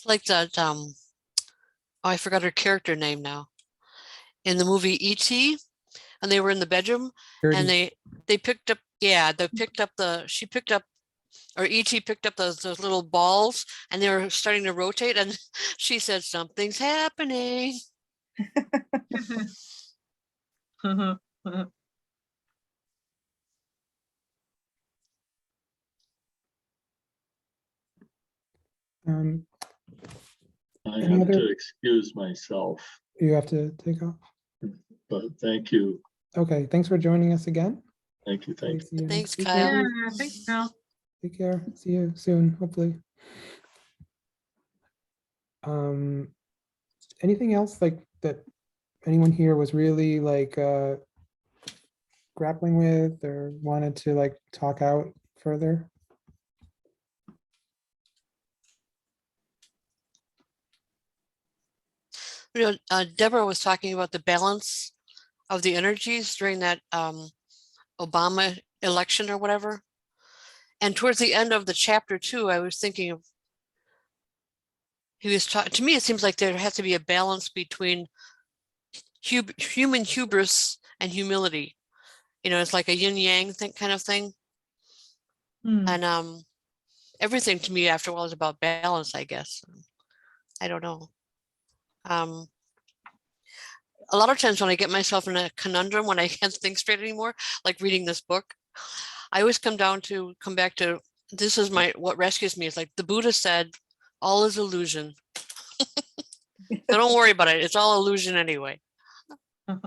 like that, oh, I forgot her character name now. In the movie E.T., and they were in the bedroom, and they picked up, or E.T. picked up those little balls, and they were starting to rotate, and she said, something's happening. I have to excuse myself, You have to take off. but thank you. Okay, thanks for joining us again. Thank you. Thank you. See you. Thanks, Take Kyle. care. yeah, thanks, Kyle. Take care. See you soon, hopefully. Anything else like that anyone here was really like grappling with or wanted to like talk out further? Deborah was talking about the balance of the energies during that Obama election or whatever. And towards the end of the chapter 2, I was thinking of, he was talking, to me, it seems like there has to be a balance between human hubris and humility. It's like a yin yang kind of thing. And everything to me after a while is about balance, I guess. I don't know. A lot of times when I get myself in a conundrum, when I can't think straight anymore, like reading this book, I always come back to, this is what rescues me. It's like the Buddha said, all is illusion. So don't worry about it. It's all illusion anyway. The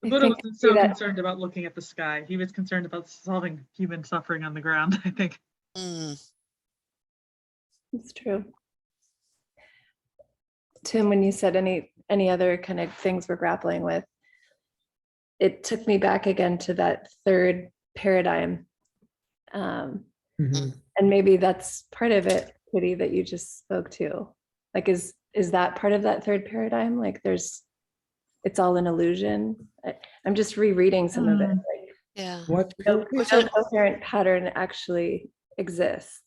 Buddha wasn't so concerned about looking at the sky. He was concerned about solving human suffering on the ground, I think. It's true. Tim, when you said any other kind of things we're grappling with, it took me back again to that third paradigm. And maybe that's part of it, Kitty, that you just spoke to. Like, is that part of that third paradigm? Like it's all an illusion. I'm just rereading some of it. Like, yeah. No coherent pattern actually exists.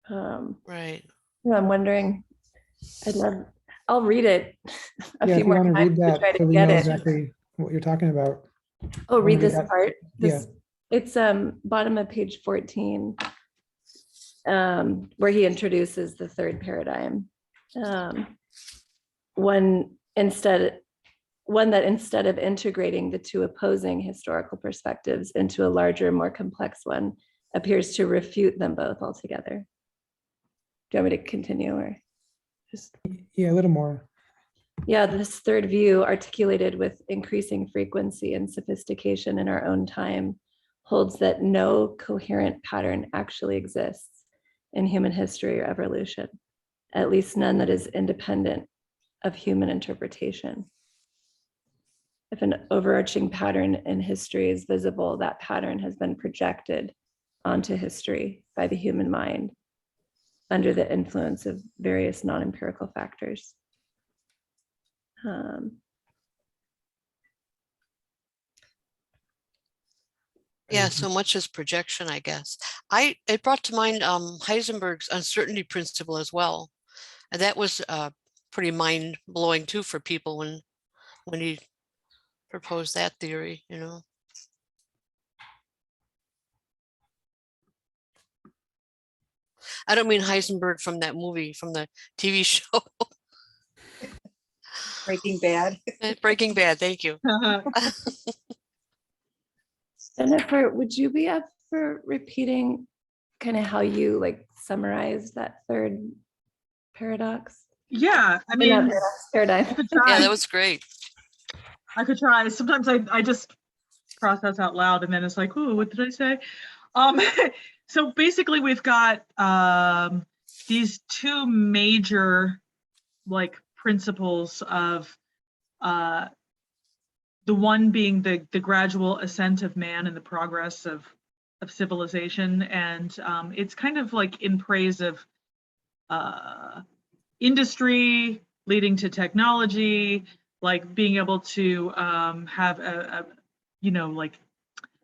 Right. I'm wondering, I'll read it a Yeah, few if you more want to times read to try that, to so we get know it. exactly what you're talking about. Oh, read wanna read this that? part. Yeah. This, it's bottom of page 14, where he introduces the third paradigm. One that instead of integrating the two opposing historical perspectives into a larger, more complex one, appears to refute them both altogether. Do you want me to continue or just? Yeah, a little more. Yeah, this third view, articulated with increasing frequency and sophistication in our own time, holds that no coherent pattern actually exists in human history or evolution, at least none that is independent of human interpretation. If an overarching pattern in history is visible, that pattern has been projected onto history by the human mind under the influence of various non-empirical factors. Yeah, so much as projection, I guess. It brought to mind Heisenberg's uncertainty principle as well. And that was pretty mind-blowing too for people when he proposed that theory, you know. I don't mean Heisenberg from that movie, from the TV show. Breaking Bad. Breaking Bad, thank you. Jennifer, would you be up for repeating kind of how you like summarized that third paradox? Yeah, I Or mean, not paradigm. I could Yeah, try. that was great. I could try. Sometimes I just process out loud and then it's like, ooh, what did I say? So basically we've got these two major like principles of the one being the gradual ascent of man and the progress of civilization. And it's kind of like in praise of industry leading to technology, like being able to have a like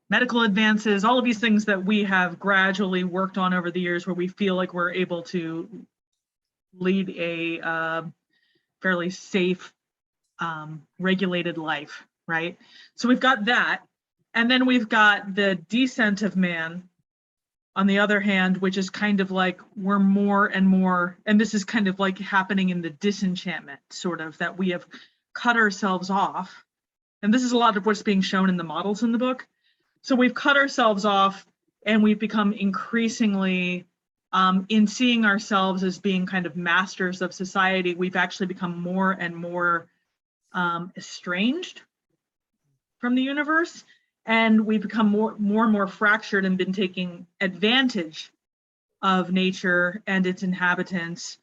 medical advances, all of these things that we have gradually worked on over the years where we feel like we're able to lead a fairly safe, regulated life, right? So we've got that. And then we've got the descent of man, on the other hand, which is kind of like we're more and more, and this is kind of like happening in the disenchantment, sort of, that we have cut ourselves off. And this is a lot of what's being shown in the models in the book. So we've cut ourselves off and we've become increasingly, in seeing ourselves as being kind of masters of society, we've actually become more and more estranged from the universe. And we've become more and more fractured and been taking advantage of nature and its inhabitants.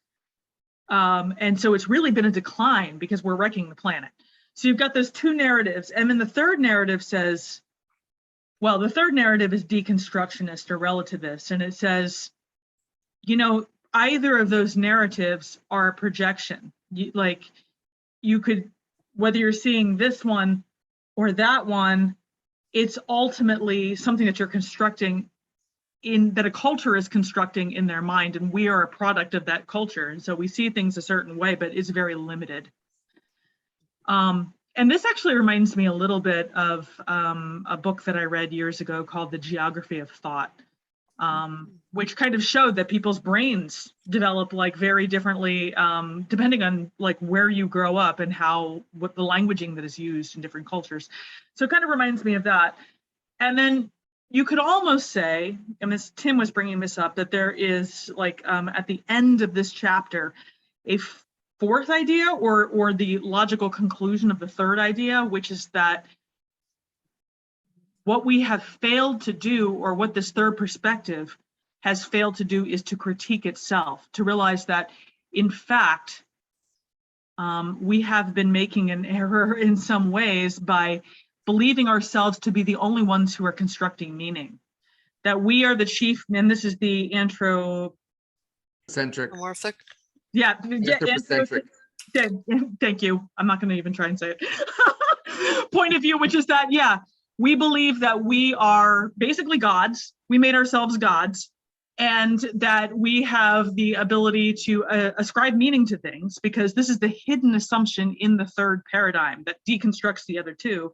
And so it's really been a decline because we're wrecking the planet. So you've got those two narratives. And then the third narrative says, well, the third narrative is deconstructionist or relativist. And it says, either of those narratives are a projection. You could, whether you're seeing this one or that one, it's ultimately something that you're constructing that a culture is constructing in their mind, and we are a product of that culture. And so we see things a certain way, but it's very limited. And this actually reminds me a little bit of a book that I read years ago called The Geography of Thought, which kind of showed that people's brains develop like very differently, depending on like where you grow up and what the languaging that is used in different cultures. So it kind of reminds me of that. And then you could almost say, and Tim was bringing this up, that there is like at the end of this chapter, a fourth idea or the logical conclusion of the third idea, which is that what we have failed to do, or what this third perspective has failed to do, is to critique itself, to realize that in fact, we have been making an error in some ways by believing ourselves to be the only ones who are constructing meaning, that we are the chief, and this is the Centric. Anthropomorphic. Yeah, Anthropocentric. Thank you. I'm not going to even try and say it. Point of view, which is that, yeah, we believe that we are basically gods. We made ourselves gods. and that we have the ability to ascribe meaning to things, because this is the hidden assumption in the third paradigm that deconstructs the other two,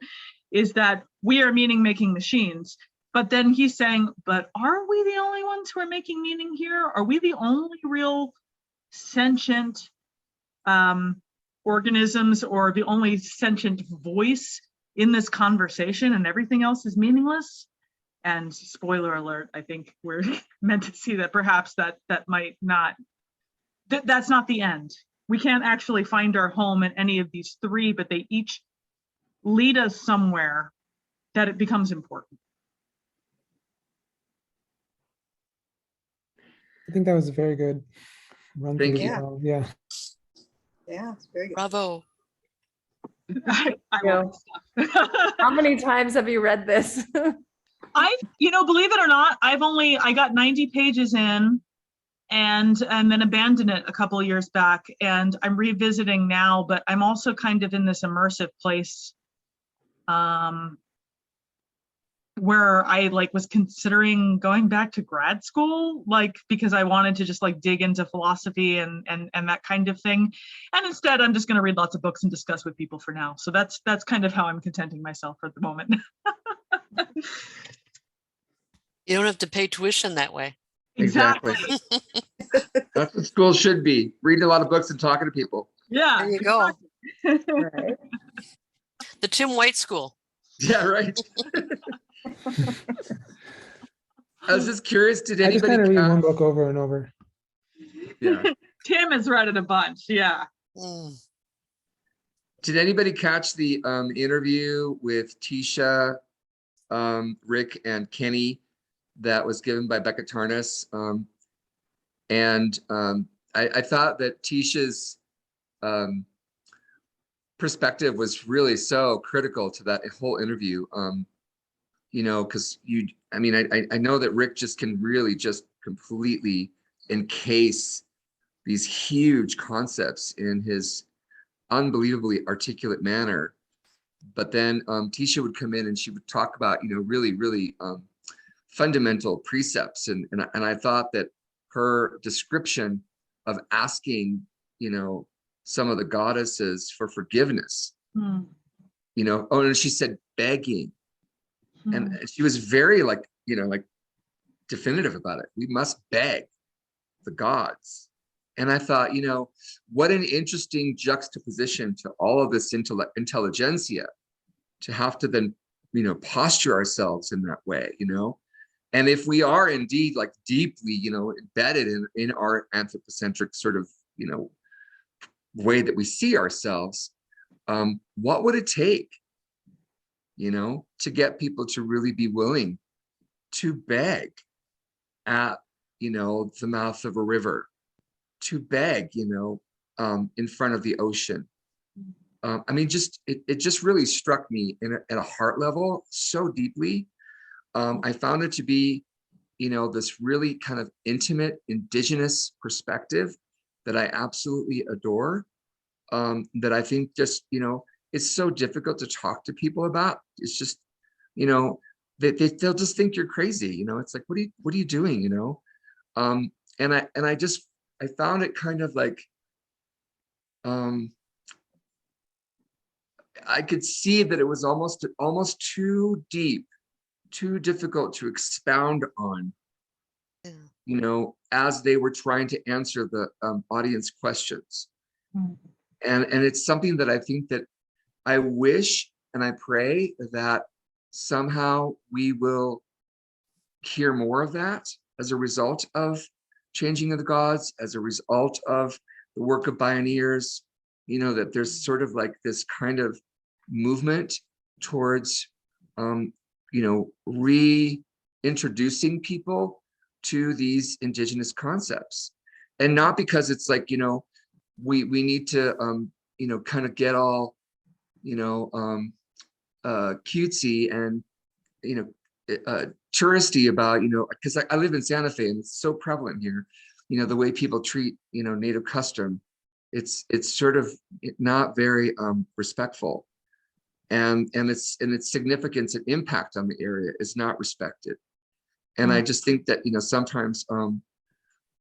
is that we are meaning-making machines. But then he's saying, but are we the only ones who are making meaning here? Are we the only real sentient organisms, or the only sentient voice in this conversation, and everything else is meaningless? And spoiler alert, I think we're meant to see that perhaps that might not, that's not the end. We can't actually find our home in any of these three, but they each lead us somewhere that it becomes important. I think that was a very good run through. Thank you. Well, yeah. Yeah, it's very good. Bravo. I Yeah. love this stuff. How many times have you read this? Believe it or not, I got 90 pages in and then abandoned it a couple of years back, and I'm revisiting now, but I'm also kind of in this immersive place where I was considering going back to grad school, because I wanted to just dig into philosophy and that kind of thing. And instead, I'm just going to read lots of books and discuss with people for now. So that's kind of how I'm contenting myself for the moment. You don't have to pay tuition that way. Exactly. That's what school should be. Reading a lot of books and talking to people. Yeah. There you go. Right. The Tim White School. Yeah, right. I was just curious, did I just kind of anybody read one catch, book over and over. yeah, Tim has read it a bunch. Yeah. Mm. did anybody catch the interview with Tisha, Rick, and Kenny that was given by Becca Tarnas? I thought that Tisha's perspective was really so critical to that whole interview. Because I know that Rick just can really just completely encase these huge concepts in his unbelievably articulate manner. But then Tisha would come in and she would talk about, really, really fundamental precepts. And I thought that her description of asking, some of the goddesses for forgiveness, and she said begging. And she was very definitive about it. We must beg the gods. And I thought, what an interesting juxtaposition to all of this intelligentsia to have to then, posture ourselves in that way, And if we are indeed deeply, embedded in our anthropocentric sort of, way that we see ourselves, what would it take, to get people to really be willing to beg at, the mouth of a river, to beg, in front of the ocean. It just really struck me at a heart level so deeply. I found it to be, this really kind of intimate indigenous perspective that I absolutely adore. That I think just, it's so difficult to talk to people about. It's just, they'll just think you're crazy. It's like, what are you doing? I found it kind of I could see that it was almost too deep, too difficult to expound on, as they were trying to answer the audience questions. And it's something that I think that I wish and I pray that somehow we will hear more of that as a result of Changing of the Gods, as a result of the work of pioneers, that there's sort of this kind of movement towards, reintroducing people to these indigenous concepts. And not because it's we need to, kind of get all, cutesy and, touristy about, because I live in Santa Fe and it's so prevalent here, the way people treat, native custom, it's sort of not very respectful, and its significance and impact on the area is not respected. And I just think that, sometimes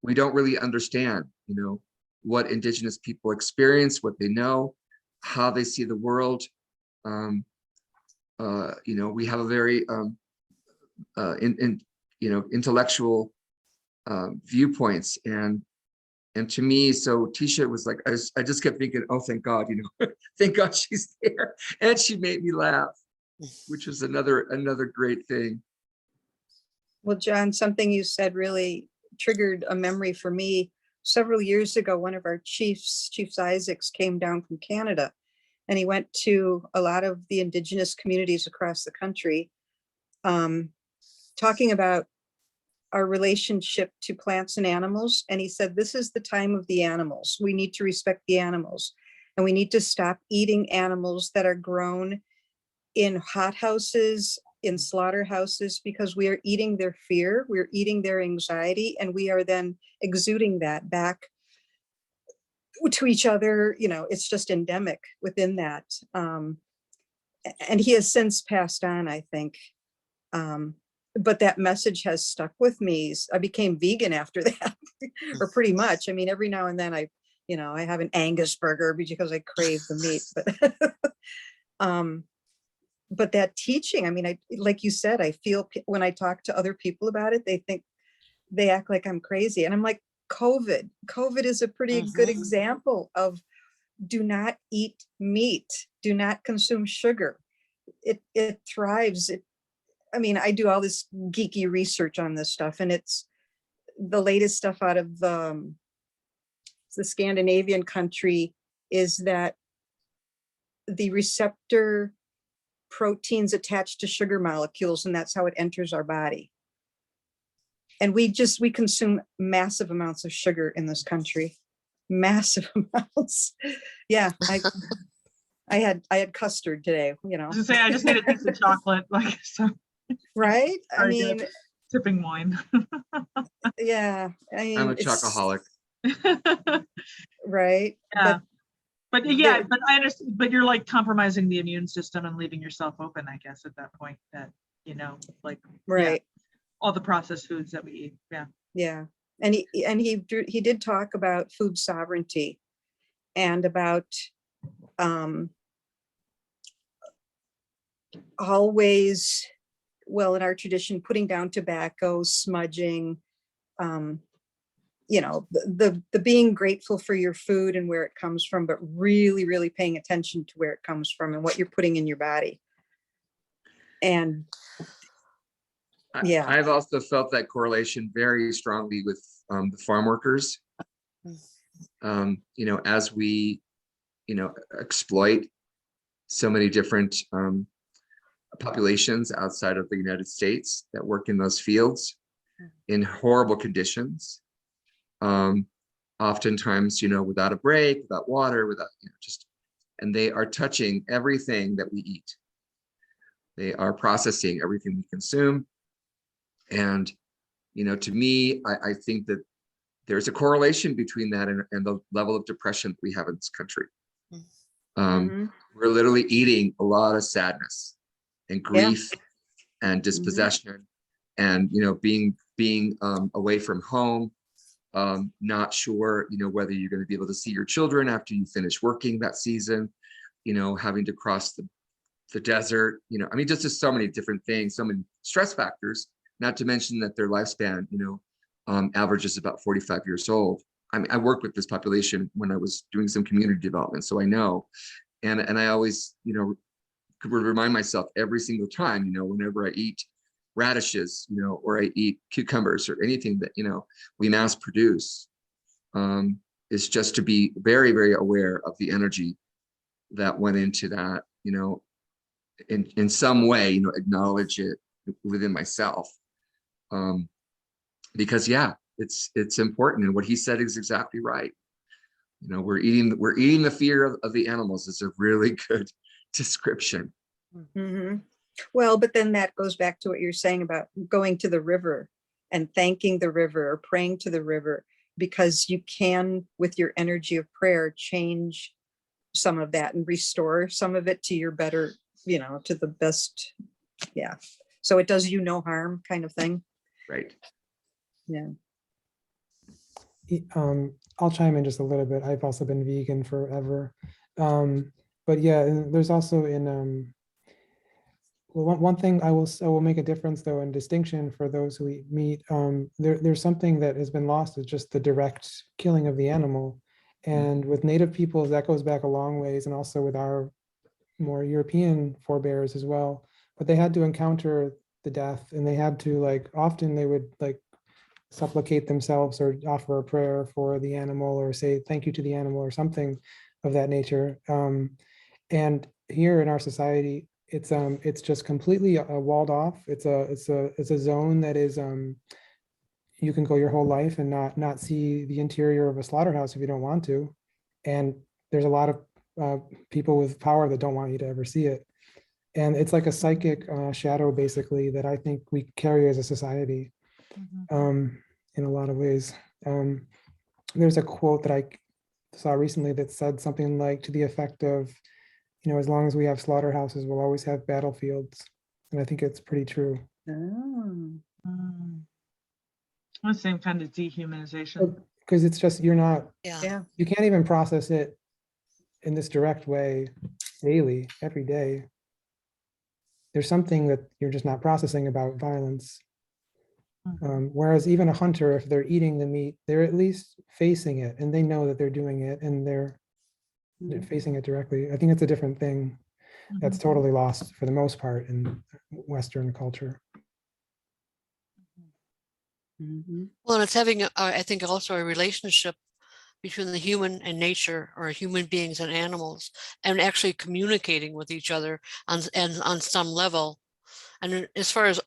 we don't really understand, what Indigenous people experience, what they know, how they see the world. We have a very intellectual viewpoints, and to me, so Tisha was like, I just kept thinking, oh, thank God, thank God she's there, and she made me laugh, which was another great thing. Well, John, something you said really triggered a memory for me. Several years ago, one of our chiefs, Chief Isaacs, came down from Canada, and he went to a lot of the Indigenous communities across the country, talking about our relationship to plants and animals. And he said, this is the time of the animals. We need to respect the animals, and we need to stop eating animals that are grown in hothouses, in slaughterhouses, because we are eating their fear, we're eating their anxiety, and we are then exuding that back to each other. It's just endemic within that. And he has since passed on, I think. But that message has stuck with me. I became vegan after that, or pretty much. I mean, every now and then I have an Angus burger because I crave the meat, but that teaching, I mean, like you said, I feel when I talk to other people about it, they act like I'm crazy. And I'm like, COVID is a pretty good example of do not eat meat, do not consume sugar. It thrives. I mean, I do all this geeky research on this stuff, and it's the latest stuff out of the Scandinavian country is that the receptor proteins attached to sugar molecules, and that's how it enters our body. And we consume massive amounts of sugar in this country, massive amounts. Yeah, I had custard today. I was gonna say, I just made a piece of chocolate, like, so. Right? I mean, sipping wine. Yeah, I mean, I'm a chocoholic. Right? Yeah. But yeah, but I understand, but you're like compromising the immune system and leaving yourself open, I guess, at that point, that, like, right. All the processed foods that we eat. Yeah. Yeah. And he did talk about food sovereignty and about always, well, in our tradition, putting down tobacco, smudging, the being grateful for your food and where it comes from, but really, really paying attention to where it comes from and what you're putting in your body. And yeah, I've also felt that correlation very strongly with the farm workers. As we, exploit so many different populations outside of the United States that work in those fields in horrible conditions. Oftentimes, without a break, without water, without, and they are touching everything that we eat. They are processing everything we consume. And, to me, I think that there's a correlation between that and the level of depression that we have in this country. We're literally eating a lot of sadness and grief and dispossession and, being away from home. Not sure, whether you're going to be able to see your children after you finish working that season, having to cross the desert, I mean, just so many different things, so many stress factors, not to mention that their lifespan, averages about 45 years old. I mean, I worked with this population when I was doing some community development, so I know. And I always, could remind myself every single time, whenever I eat radishes, or I eat cucumbers or anything that, we mass produce, is just to be very, very aware of the energy that went into that, in some way, acknowledge it within myself. Because it's important. And what he said is exactly right. We're eating the fear of the animals is a really good description. Well, but then that goes back to what you're saying about going to the river and thanking the river or praying to the river, because you can, with your energy of prayer, change some of that and restore some of it to your better, to the best. Yeah. So it does you no harm kind of thing. Right. Yeah. I'll chime in just a little bit. I've also been vegan forever. But yeah, and there's also in well, one thing I will make a difference though in distinction for those who eat meat. There's something that has been lost is just the direct killing of the animal. And with Native peoples, that goes back a long ways, and also with our more European forebears as well. But they had to encounter the death, and they had to like often they would like supplicate themselves or offer a prayer for the animal or say thank you to the animal or something of that nature. And here in our society, it's just completely walled off. It's a zone that is you can go your whole life and not see the interior of a slaughterhouse if you don't want to. And there's a lot of people with power that don't want you to ever see it. And it's like a psychic shadow, basically, that I think we carry as a society in a lot of ways. There's a quote that I saw recently that said something like to the effect of, you know, as long as we have slaughterhouses, we'll always have battlefields. And I think it's pretty true. Oh. The same kind of dehumanization. Because it's just, you're not, Yeah. you can't even process it in this direct way daily, every day. There's something that you're just not processing about violence. Whereas even a hunter, if they're eating the meat, they're at least facing it and they know that they're doing it and they're facing it directly. I think it's a different thing that's totally lost for the most part in Western culture. Well, and it's having, I think, also a relationship between the human and nature, or human beings and animals, and actually communicating with each other on some level. And as far as,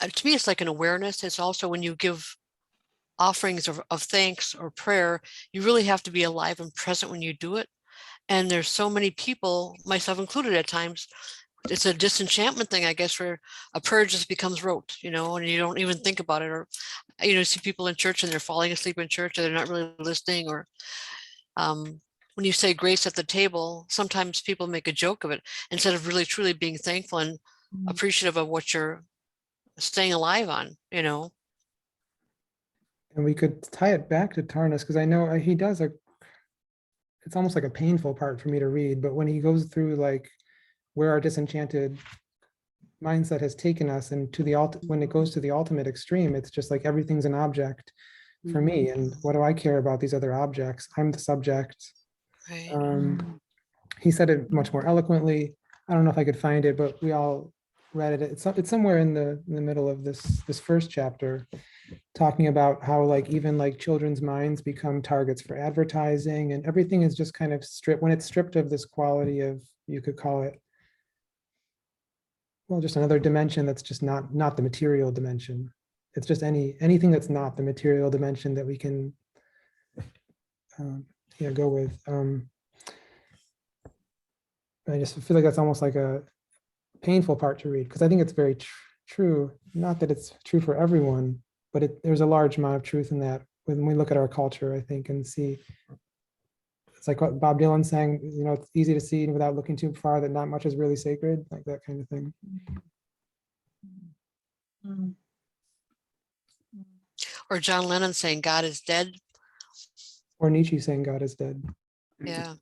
to me, it's like an awareness. It's also when you give offerings of thanks or prayer, you really have to be alive and present when you do it. And there's so many people, myself included at times, it's a disenchantment thing, I guess, where a prayer just becomes rote, you know, and you don't even think about it. Or, you know, see people in church and they're falling asleep in church, or they're not really listening. Or when you say grace at the table, sometimes people make a joke of it instead of really truly being thankful and appreciative of what you're staying alive on, you know. And we could tie it back to Tarnas, because I know he does it's almost like a painful part for me to read, but when he goes through like where our disenchanted mindset has taken us, and to the when it goes to the ultimate extreme, it's just like everything's an object for me. And what do I care about these other objects? I'm the subject. Right. He said it much more eloquently. I don't know if I could find it, but we all read it. It's somewhere in the middle of this first chapter, talking about how like even like children's minds become targets for advertising, and everything is just kind of stripped when it's stripped of this quality of, you could call it, well, just another dimension that's just not the material dimension. It's just anything that's not the material dimension that we can go with. I just feel like that's almost like a painful part to read, because I think it's very true. Not that it's true for everyone, but there's a large amount of truth in that when we look at our culture, I think, and see. It's like what Bob Dylan sang, you know, it's easy to see without looking too far that not much is really sacred, like that kind of thing. Or John Lennon saying God is dead. Or Nietzsche saying God is dead. Yeah.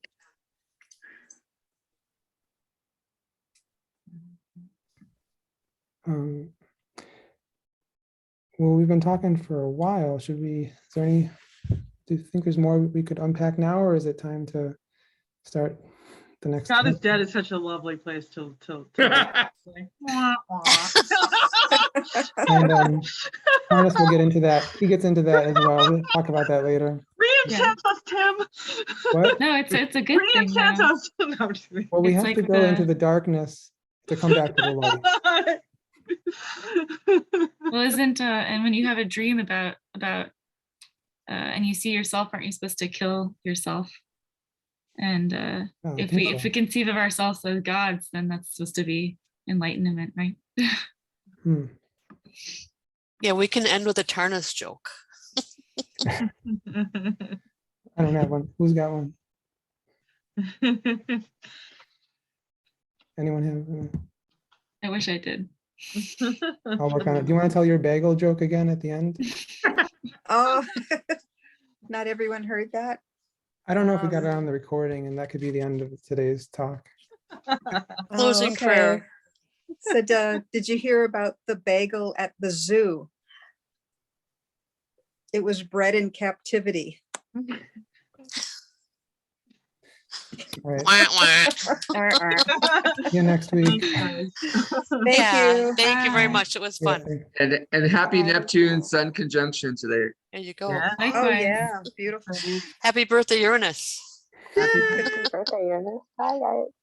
Well, we've been talking for a while. Do you think there's more we could unpack now, or is it time to start the next? God is Dead is such a lovely place to say. Wah, wah. And Ernest will get into that. He gets into that as well. We'll talk about that later. Re-enchant us, Tim. What? No, it's a good thing. Re-enchant Yeah. us. No, I'm just kidding. Well, we It's have to like go into the darkness to come back to the light. Well, isn't and when you have a dream about and you see yourself, aren't you supposed to kill yourself? And Oh, if we conceive of ourselves as gods, then that's supposed to be enlightenment, right? Yeah, we can end with a Tarnas joke. I don't have one. Who's got one? Anyone have? I wish I did. I'll work on it. Do you want to tell your bagel joke again at the end? Oh, not everyone heard that. I don't know if we got it Um, on the recording, and that could be the end of today's talk. Closing okay. prayer. Said, did you hear about the bagel at the zoo? It was bred in captivity. All right. Wah, wah. See you next week. Thank Yeah, you. thank you very Bye. much. It was Yeah, fun. And happy Bye. Neptune Sun conjunction today. There you go. Yeah. Oh, Likewise. yeah, beautiful. Happy birthday, Uranus. Happy Happy birthday, Uranus. Bye, guys.